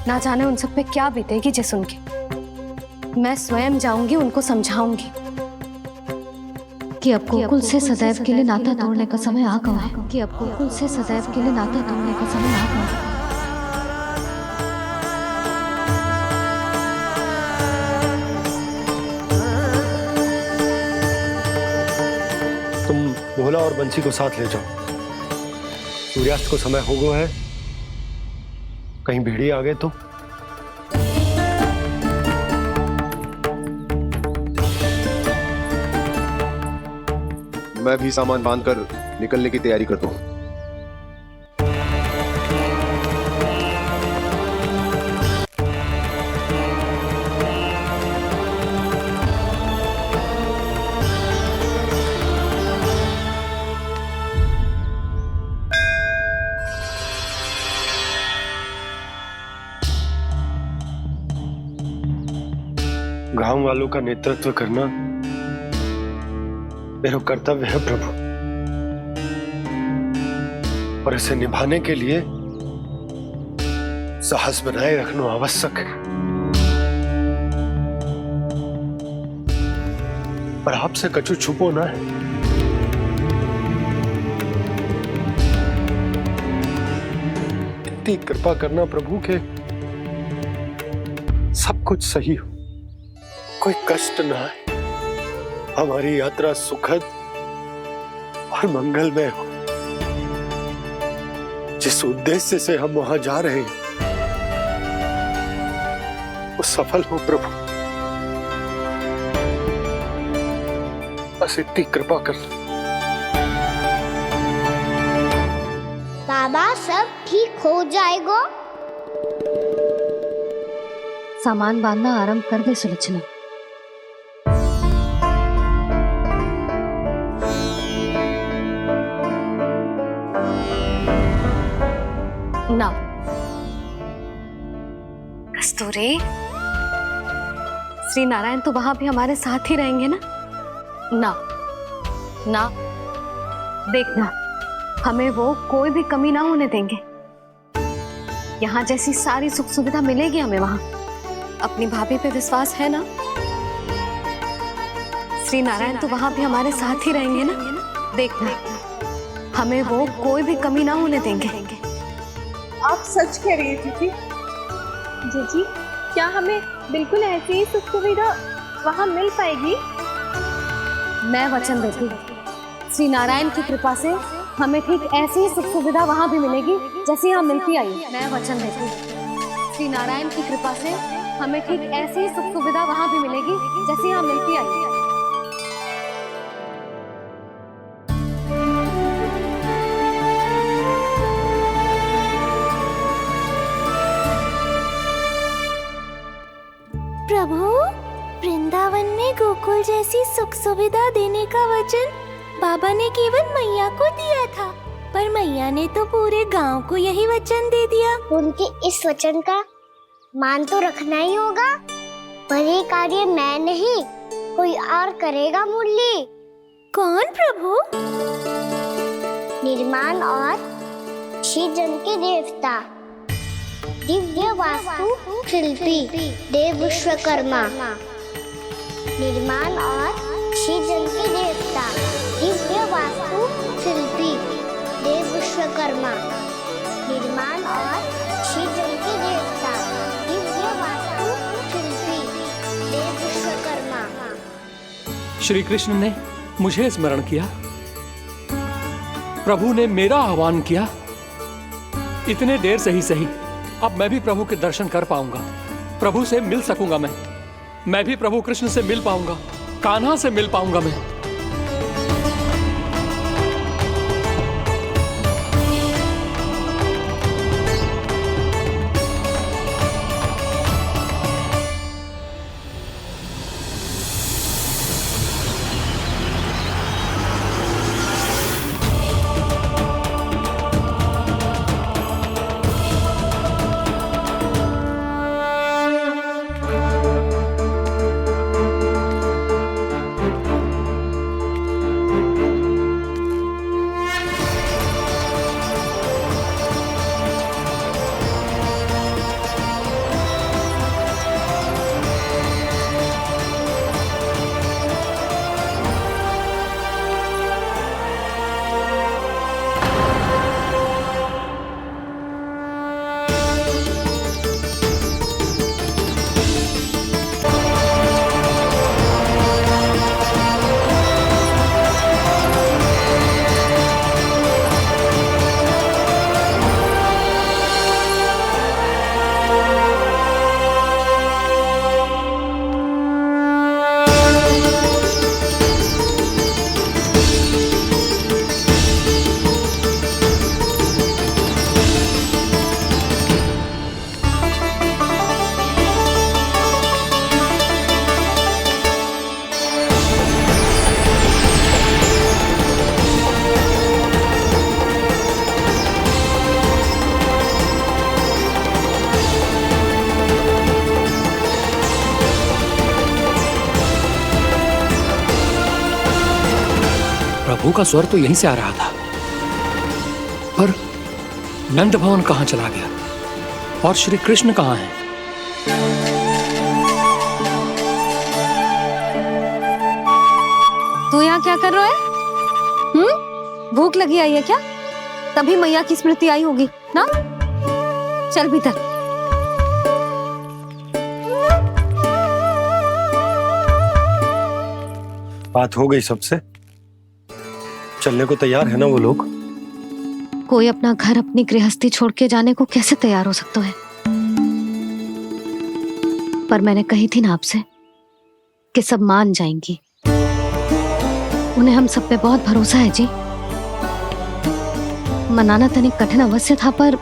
ना जाने उन सब पे क्या बीतेगी जे सुन के। मैं स्वयं जाऊंगी, उनको समझाऊंगी कि अब गोकुल से सदैव के लिए नाता तोड़ने का समय आ गया है। कि अब गोकुल से सदैव के लिए नाता तोड़ने का समय आ गया है। भोला और बंसी को साथ ले जाओ। सूर्यास्त को समय हो गया है, कहीं भीड़ी आ गए तो। मैं भी सामान बांधकर निकलने की तैयारी करता हूँ। गांव वालों का नेतृत्व करना मेरा कर्तव्य है प्रभु, और इसे निभाने के लिए साहस बनाए रखना आवश्यक है। पर आपसे कछु छुपो ना है। इतनी कृपा करना प्रभु के सब कुछ सही हो, कोई कष्ट ना आए, हमारी यात्रा सुखद और मंगलमय हो। जिस उद्देश्य से हम वहां जा रहे हैं वो सफल हो प्रभु, बस इतनी कृपा कर। बाबा सब ठीक हो जाएगा। सामान बांधना आरंभ कर दे सुलोचना। ना कस्तूरी, श्री नारायण तो वहां भी हमारे साथ ही रहेंगे ना? ना ना, देखना हमें वो कोई भी कमी ना होने देंगे। यहाँ जैसी सारी सुख सुविधा मिलेगी हमें वहां। अपनी भाभी पे विश्वास है ना? श्री नारायण तो वहां भी हमारे साथ ही रहेंगे ना? देखना हमें वो कोई भी कमी ना होने देंगे। आप सच कह रही है जीजी। जीजी, क्या हमें बिल्कुल ऐसी ही सुख सुविधा वहाँ मिल पाएगी? मैं वचन देती हूँ, श्री नारायण की कृपा से हमें ठीक ऐसी ही सुख सुविधा वहाँ भी मिलेगी जैसी यहाँ मिलती आई। मैं वचन देती हूँ, श्री नारायण की कृपा से हमें ठीक ऐसी ही सुख सुविधा वहाँ भी मिलेगी जैसी यहाँ मिलती आई। प्रभु, वृंदावन में गोकुल जैसी सुख सुविधा देने का वचन बाबा ने केवल मैया को दिया था, पर मैया ने तो पूरे गांव को यही वचन दे दिया। उनके इस वचन का मान तो रखना ही होगा, पर ये कार्य मैं नहीं कोई और करेगा। मुरली कौन प्रभु? निर्माण और सृजन के देवता, दिव्य वास्तु शिल्पी देव विश्वकर्मा। निर्माण और सृजन के देवता, दिव्य वास्तु शिल्पी देव विश्वकर्मा। निर्माण और सृजन के देवता, दिव्य वास्तु शिल्पी देव विश्वकर्मा। श्री कृष्ण ने मुझे स्मरण किया, प्रभु ने मेरा आह्वान किया। इतने देर से ही सही, अब मैं भी प्रभु के दर्शन कर पाऊंगा, प्रभु से मिल सकूंगा। मैं भी प्रभु कृष्ण से मिल पाऊंगा, कान्हा से मिल पाऊंगा मैं। प्रभु का स्वर तो यहीं से आ रहा था, पर नंद भवन कहां चला गया और श्री कृष्ण कहां हैं? तू यहाँ क्या कर रहा है? भूख लगी आई है क्या? तभी मैया की स्मृति आई होगी ना? चल भीतर। बात हो गई सबसे? चलने को तैयार है ना वो लोग? कोई अपना घर अपनी गृहस्थी छोड़ के जाने को कैसे तैयार हो सकता है? पर मैंने कही थी ना आपसे कि सब मान जाएंगी। उन्हें हम सब पे बहुत भरोसा है जी। मनाना तनिक कठिन अवश्य था, पर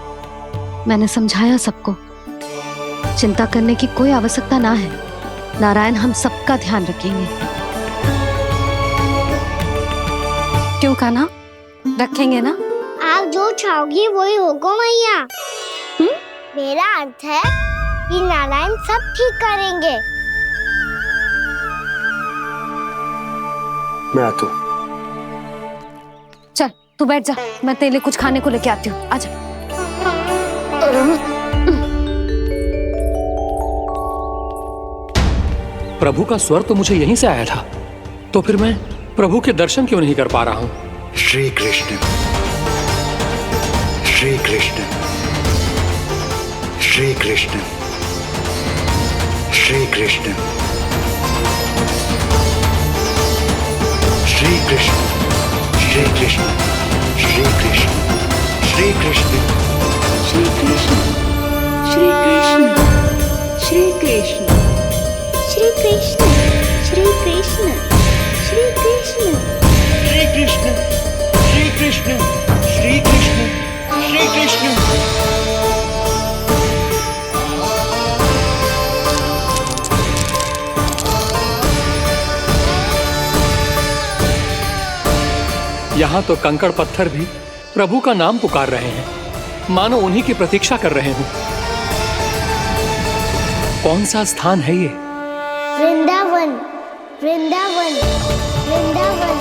मैंने समझाया सबको। चिंता करने की कोई आवश्यकता ना है, नारायण हम सबका ध्यान रखेंगे। क्यों कान्हा, रखेंगे ना? आप जो चाहोगी वही होगा मैया। मेरा अर्थ है कि नारायण सब ठीक करेंगे। मैं आता हूँ। चल तू बैठ जा, मैं तेरे लिए कुछ खाने को लेके आती हूँ। आजा। प्रभु का स्वर तो मुझे यहीं से आया था, तो फिर मैं प्रभु के दर्शन क्यों नहीं कर पा रहा हूँ? श्री कृष्ण, श्री कृष्ण, श्री कृष्ण, श्री कृष्ण, श्री कृष्ण, श्री कृष्ण श्री कृष्ण श्री कृष्ण श्री कृष्ण श्री कृष्ण श्री कृष्ण श्री कृष्ण श्री कृष्ण श्री कृष्ण श्री कृष्ण श्री कृष्ण श्री कृष्ण श्री कृष्ण। यहाँ तो कंकड़ पत्थर भी प्रभु का नाम पुकार रहे हैं, मानो उन्हीं की प्रतीक्षा कर रहे हों। कौन सा स्थान है ये? वृंदावन वृंदावन वृंदावन।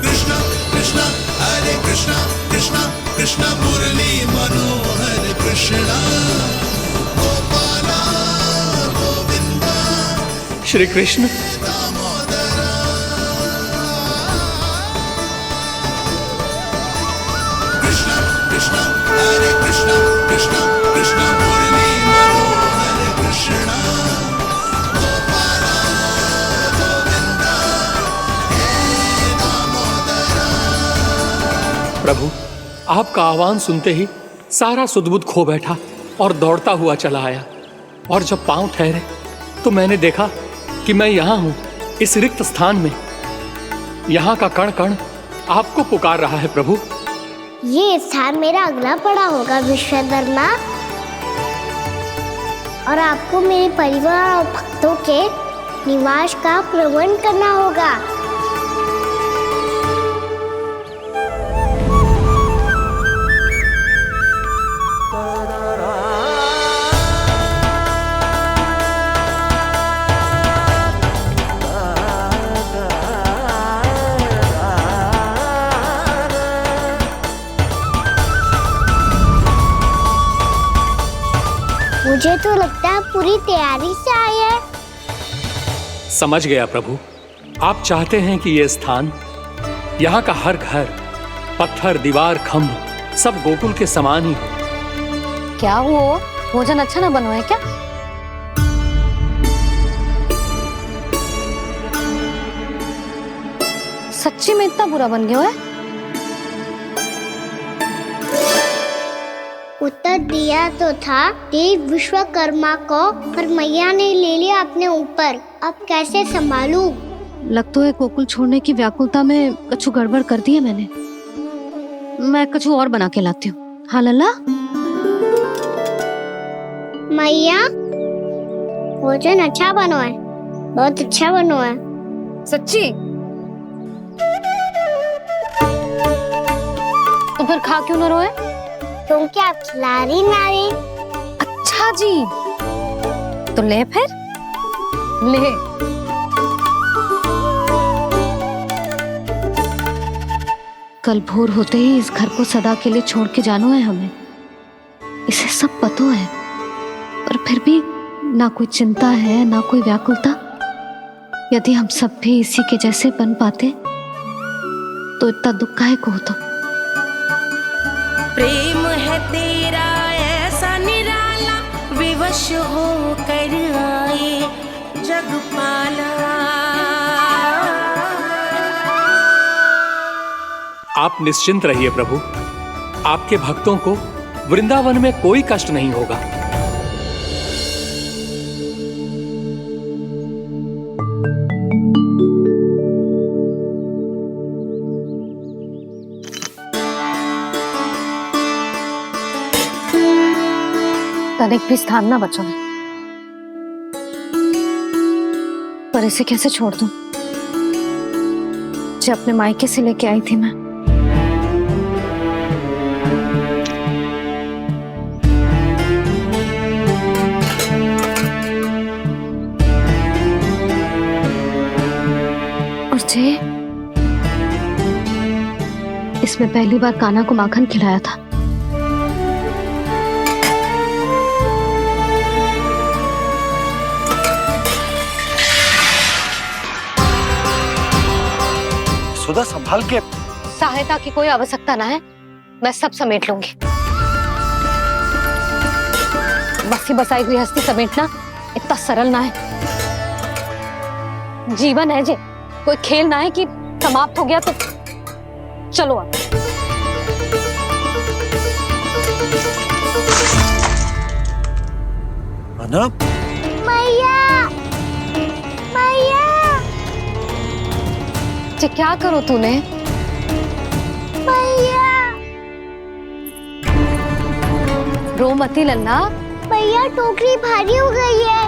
कृष्णा कृष्णा हरे कृष्णा कृष्णा कृष्णा मुरली मनोहर कृष्णा गोपाला गोविंदा श्री कृष्ण। कृष्णा कृष्णा हरे कृष्णा कृष्णा कृष्णा मुरली मनोहर कृष्णा गोपाला गोविंदा हे दामोदरा। प्रभु, आपका आह्वान सुनते ही सारा सुध-बुध खो बैठा और दौड़ता हुआ चला आया। और जब पांव ठहरे तो मैंने देखा कि मैं यहाँ हूँ, इस रिक्त स्थान में। यहाँ का कण कण आपको पुकार रहा है प्रभु। ये स्थान मेरा अगला पड़ा होगा विश्वकर्मा, और आपको मेरे परिवार और भक्तों के निवास का प्रबंध करना होगा। मुझे तो लगता है पूरी तैयारी से आए हैं। समझ गया प्रभु, आप चाहते हैं कि यह स्थान, यहाँ का हर घर, पत्थर, दीवार, खम्भ सब गोकुल के समान ही हो। क्या हुआ? भोजन अच्छा ना बनो है क्या? सच्ची में इतना बुरा बन गया है? उत्तर दिया तो था देव विश्वकर्मा को, पर मैया ने ले लिया अपने ऊपर। अब कैसे संभालूं? लगता है गोकुल छोड़ने की व्याकुलता में कछु गड़बड़ कर दी है मैंने। मैं कछु और बना के लाती हूँ। हाँ लल्ला? मैया, भोजन अच्छा बनो है, बहुत अच्छा बनो है। सच्ची? तो फिर खा क्यों न रोए? तुम क्या खिला रही नारी? अच्छा जी, तो ले फिर ले। कल भोर होते ही इस घर को सदा के लिए छोड़ के जाना है हमें। इसे सब पता है, पर फिर भी ना कोई चिंता है ना कोई व्याकुलता। यदि हम सब भी इसी के जैसे बन पाते तो इतना दुख काहे को होता। प्रेम है तेरा ऐसा निराला, विवश हो कर आए जगपाला। आप निश्चिंत रहिए प्रभु, आपके भक्तों को वृंदावन में कोई कष्ट नहीं होगा। तनिक भी स्थान ना बचो है, पर इसे कैसे छोड़ दूं जो अपने मायके से लेके आई थी मैं। और जे इसमें पहली बार कान्हा को माखन खिलाया था। सुधा संभाल के। सहायता की कोई आवश्यकता ना है, मैं सब समेट लूंगी। बसी बसाई गृहस्थी समेटना इतना सरल ना है। जीवन है जे, कोई खेल ना है कि समाप्त हो गया तो चलो आप। अना, मैया मैया जे क्या करो तूने? मैया रो मती लल्ला। भैया टोकरी भारी हो गई है।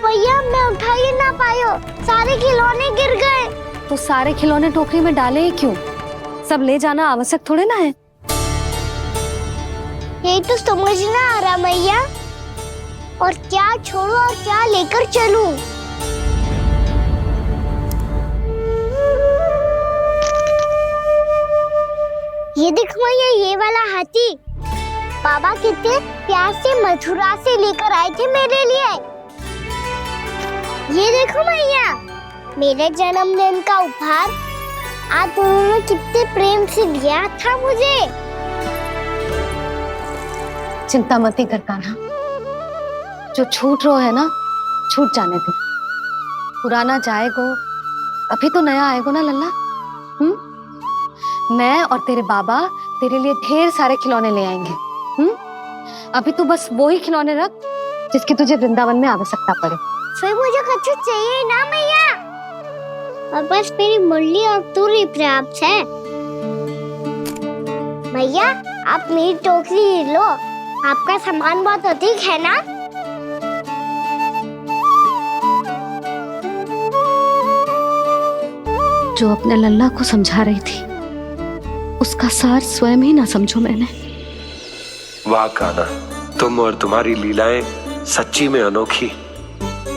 भैया मैं उठा ही ना पायो, सारे खिलौने गिर गए। तो सारे खिलौने टोकरी में डाले ही क्यों? सब ले जाना आवश्यक थोड़े ना है। यही तो समझ ना आ रहा मैया, और क्या छोड़ू और क्या लेकर चलूं? ये देखो मैया, ये वाला हाथी बाबा कितने प्यार से मथुरा से लेकर आए थे मेरे लिए। ये देखो मैया, मेरे जन्मदिन का उपहार आज उन्होंने कितने प्रेम से दिया था मुझे। चिंता मत कर कान्हा, जो छूट रो है ना छूट जाने दे। पुराना जाएगो, अभी तो नया आएगो ना लल्ला। मैं और तेरे बाबा तेरे लिए ढेर सारे खिलौने ले आएंगे। अभी तू बस वो ही खिलौने रख जिसकी तुझे वृंदावन में आवश्यकता पड़े। फिर मुझे कुछ चाहिए ना मैया, और बस मेरी मुरली और तुरी पर्याप्त है। भैया आप मेरी टोकरी लो, आपका सामान बहुत अधिक है ना। जो अपने लल्ला को समझा रही थी उसका सार स्वयं ही ना समझो मैंने। वाह कान्हा, तुम और तुम्हारी लीलाएं सच्ची में अनोखी।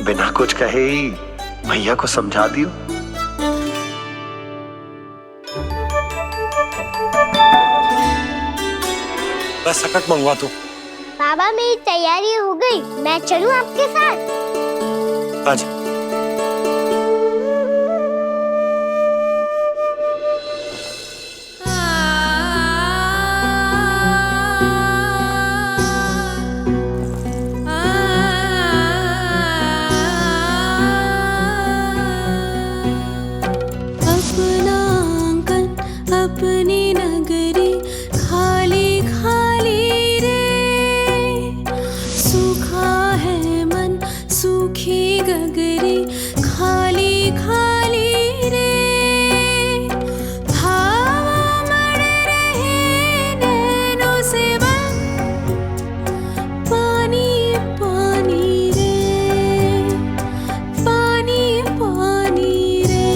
बिना कुछ कहे ही भैया को समझा दियो। बस सकट मंगवा दो। बाबा मेरी तैयारी हो गई, मैं चलूं आपके साथ? आजा। अपनी नगरी खाली खाली रे, सूखा है मन सूखी गगरी खाली खाली रे, हवा मर रहे नैनों से बन पानी पानी रे, पानी पानी रे।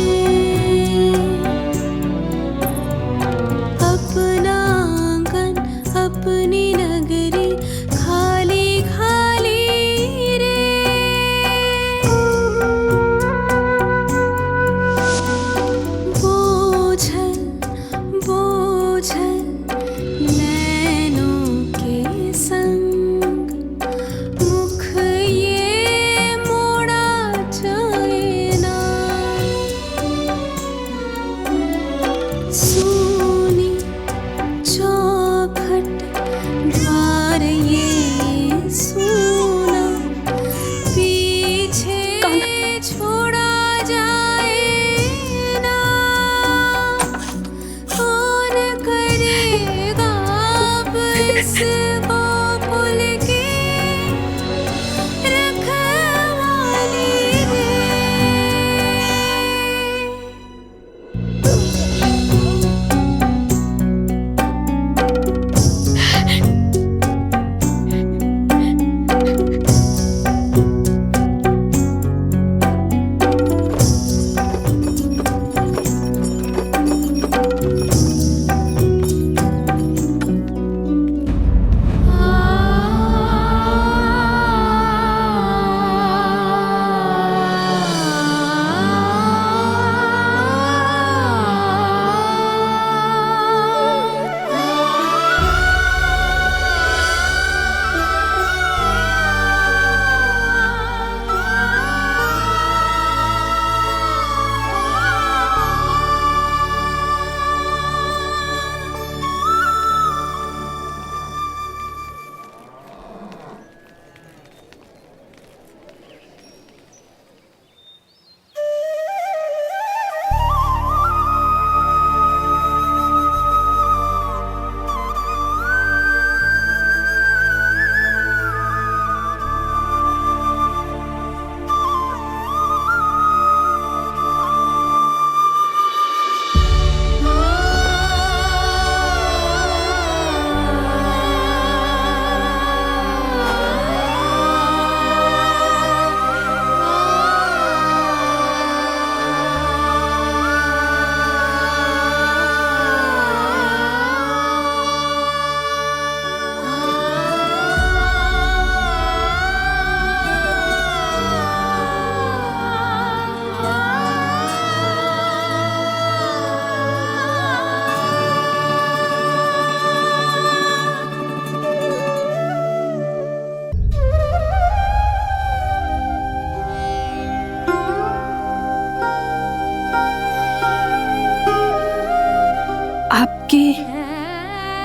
आपकी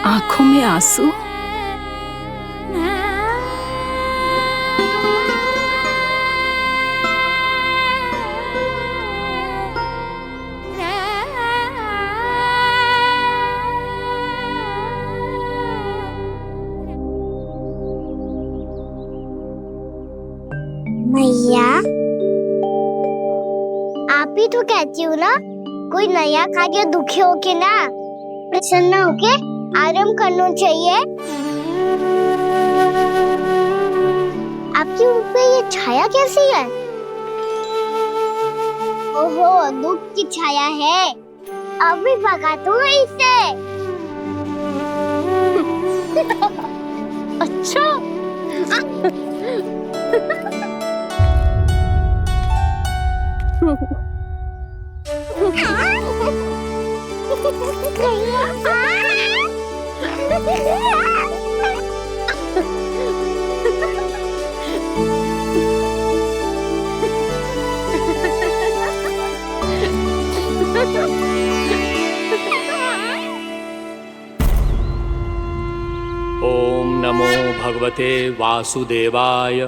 आंखों में आंसू? मैया, आप ही तो कहती हो ना, कोई नया खा के दुखी होके ना, प्रसन्न होके आराम करना चाहिए। आपकी मुंह पे ये छाया कैसी है? ओहो, दुख की छाया है। अभी भगा दूं इसे। अच्छा। ओम नमो भगवते वासुदेवाय।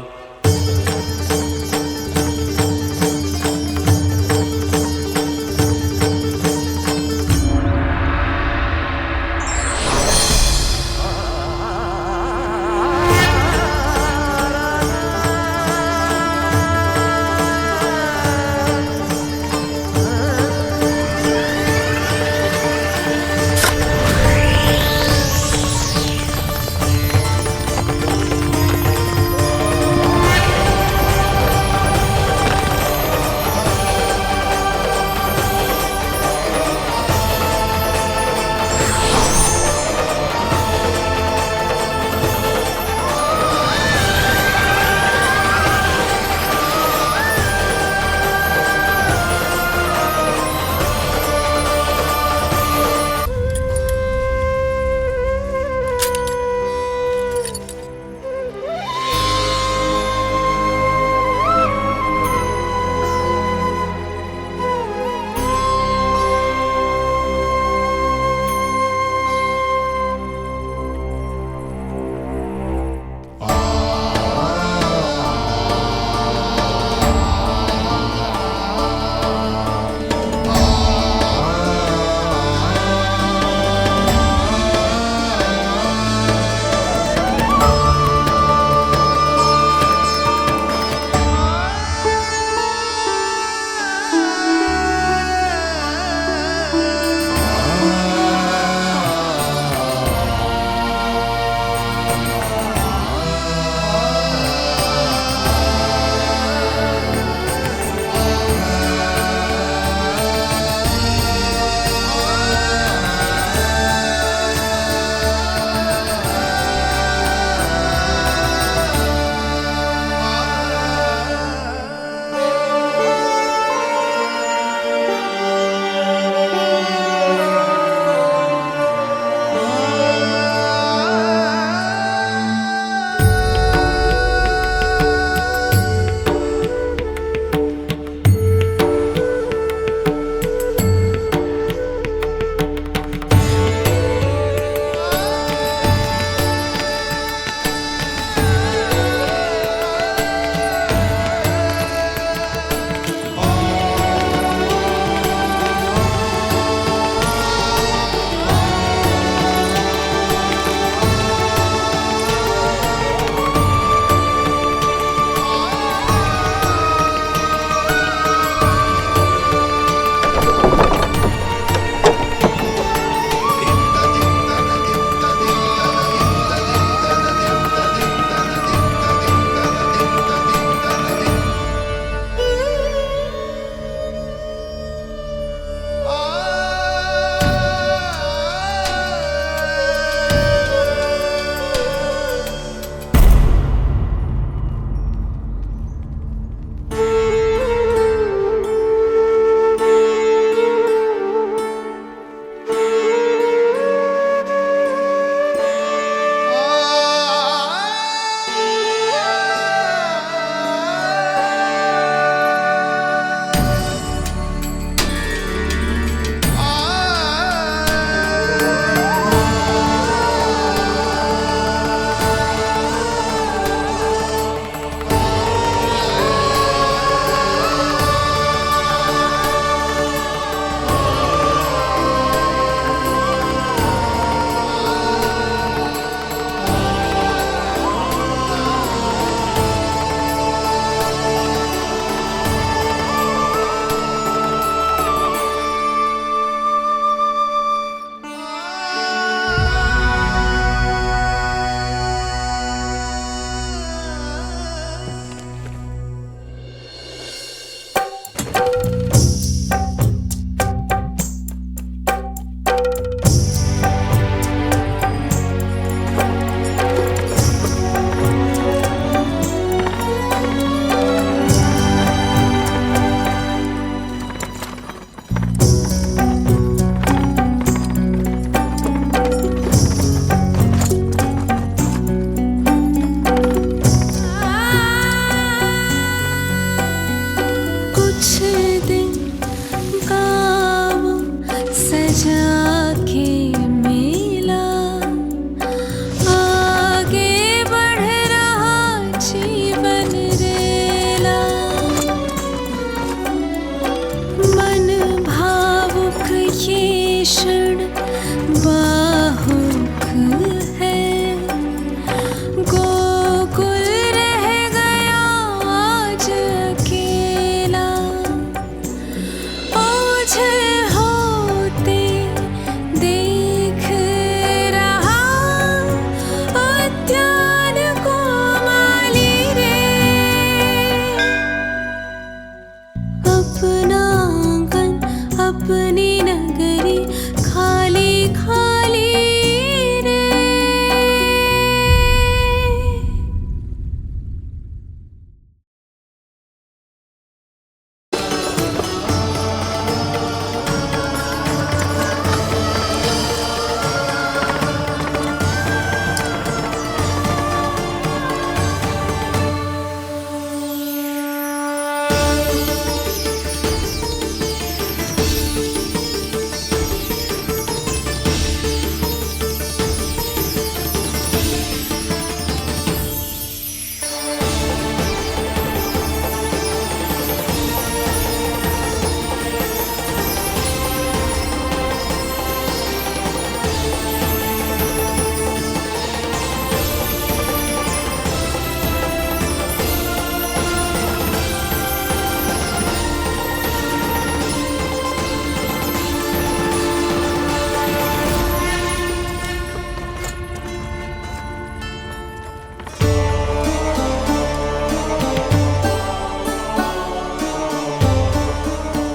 सजा के मेला आगे बढ़ रहा जीवन रेला। मन भावुक ये क्षण बाहुक है, गोकुल रह गया आज अकेला। ओझल होते देख रहा उद्यान को माली रे। अपना आंगन अपनी नगरी खाली खाली रे।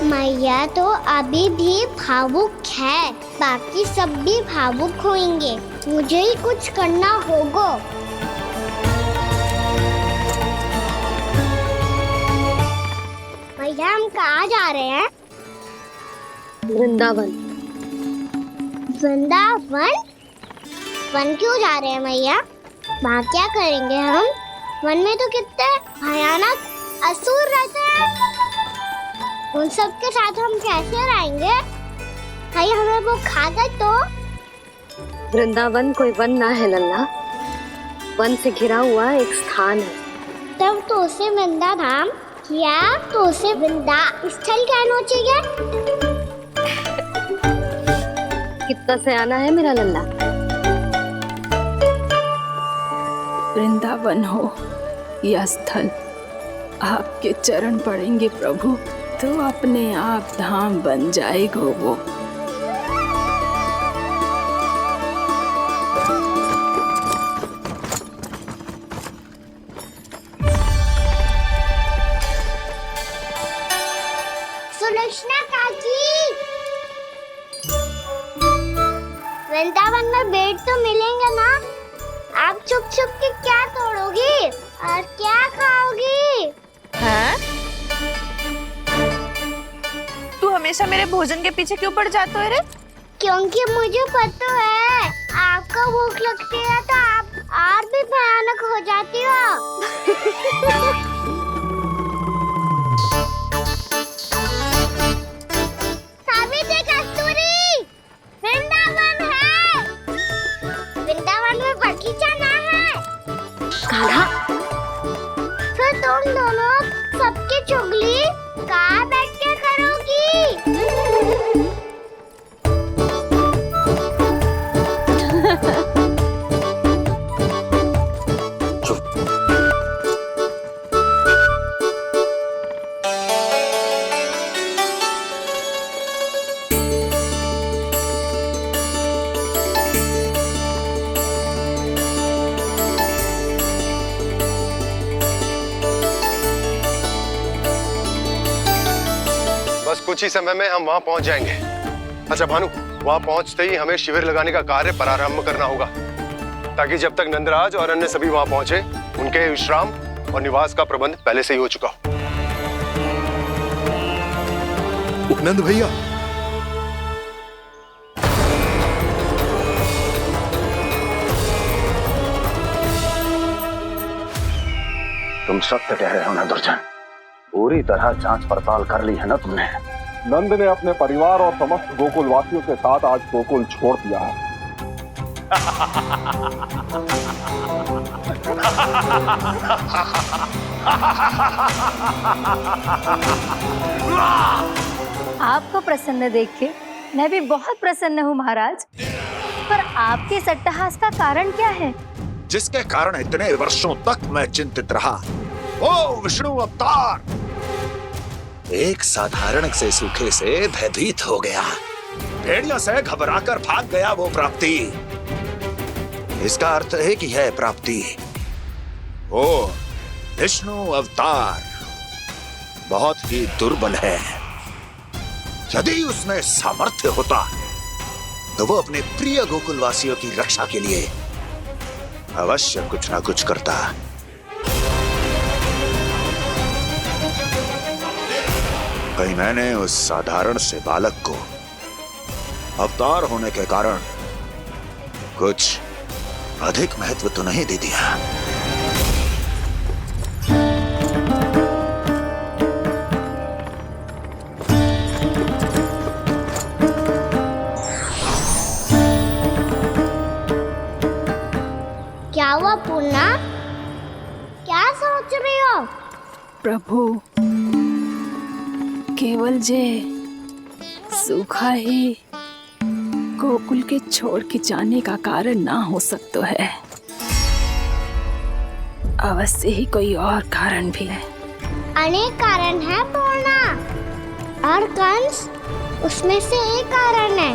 मैया तो अभी भी भावुक है, बाकी सब भी भावुक होंगे। मुझे ही कुछ करना होगा। मैया हम कहाँ जा रहे हैं? वृंदावन। वृंदावन? वन क्यों जा रहे हैं मैया? वहाँ क्या करेंगे हम? वन में तो कितने भयानक असुर रहते हैं। उन सब के साथ हम कैसे रहेंगे? भाई हमें वो खा गए तो? वृंदावन कोई वन ना है लल्ला, वन से घिरा हुआ एक स्थान है। तब तो उसे वृंदा धाम या तो उसे वृंदा स्थल कहना चाहिए। कितना सयाना है मेरा लल्ला। वृंदावन हो या स्थल, आपके चरण पड़ेंगे प्रभु तो अपने आप धाम बन जाएगा वो। सुलक्षणा काकी, वृंदावन में बेट तो मिलेंगे ना? आप छुप छुप के क्या तोड़ोगी और क्या खाओगी? हाँ? तू हमेशा मेरे भोजन के पीछे क्यों पड़ जाता है रे? क्योंकि मुझे पता है आपको भूख लगती है तो आप और भी भयानक हो जाती हो। सावित्री कस्तूरी, वृंदावन है। वृंदावन में बगीचा ना है। कान्हा, फिर तुम दोनों सबकी चुगली कहाँ बैठ के करोगी? बस कुछ ही समय में हम वहां पहुंच जाएंगे। अच्छा भानु, वहां पहुंचते ही हमें शिविर लगाने का कार्य प्रारंभ करना होगा, ताकि जब तक नंदराज और अन्य सभी वहां पहुंचे उनके विश्राम और निवास का प्रबंध पहले से ही हो चुका हो। नंद भैया, तुम सत्य कह रहे हो ना दुर्जन? पूरी तरह जांच पड़ताल कर ली है ना तुमने? नंद ने अपने परिवार और समस्त गोकुल वासियों के साथ आज गोकुल छोड़ दिया है। आपको प्रसन्न देख के मैं भी बहुत प्रसन्न हूँ महाराज। पर आपके इस अट्टहास का कारण क्या है? जिसके कारण इतने वर्षों तक मैं चिंतित रहा, ओ विष्णु अवतार, एक साधारण से सूखे से भयभीत हो गया, भेड़ियों से घबराकर भाग गया वो प्राप्ति। इसका अर्थ है कि यह प्राप्ति ओ विष्णु अवतार बहुत ही दुर्बल है। यदि उसमें सामर्थ्य होता तो वो अपने प्रिय गोकुलवासियों की रक्षा के लिए अवश्य कुछ ना कुछ करता। कहीं मैंने उस साधारण से बालक को अवतार होने के कारण कुछ अधिक महत्व तो नहीं दे दिया। क्या हुआ पूर्णा? क्या सोच रही हो? प्रभु, केवल जे सूखा ही गोकुल के छोड़ के जाने का कारण ना हो सकता है, अवश्य ही कोई और कारण भी है। अनेक कारण है पूर्णा, और कंस उसमें से एक कारण है।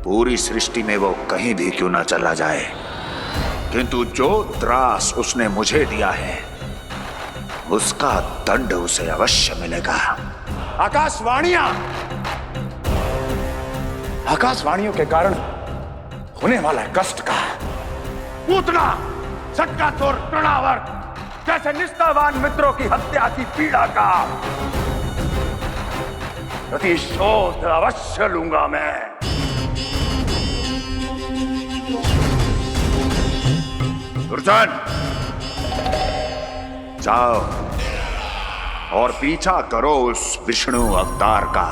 पूरी सृष्टि में वो कहीं भी क्यों ना चला जाए, किंतु जो त्रास उसने मुझे दिया है उसका दंड उसे अवश्य मिलेगा। आकाशवाणियों के कारण होने वाला कष्ट का, पूतना, सटकासुर, तृणावर्त जैसे निष्ठावान मित्रों की हत्या की पीड़ा का प्रतिशोध अवश्य लूंगा मैं। दुर्जन, जाओ और पीछा करो उस विष्णु अवतार का।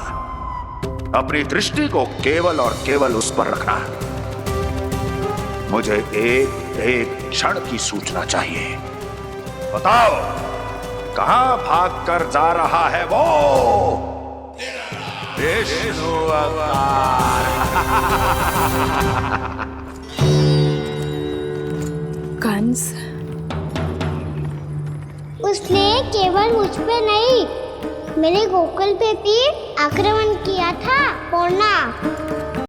अपनी दृष्टि को केवल और केवल उस पर रखना। मुझे एक एक क्षण की सूचना चाहिए। बताओ, कहां भागकर जा रहा है वो विष्णु अवतार? कंस, उसने केवल मुझ पे नहीं, मेरे गोकुल पे भी आक्रमण किया था पूर्णा।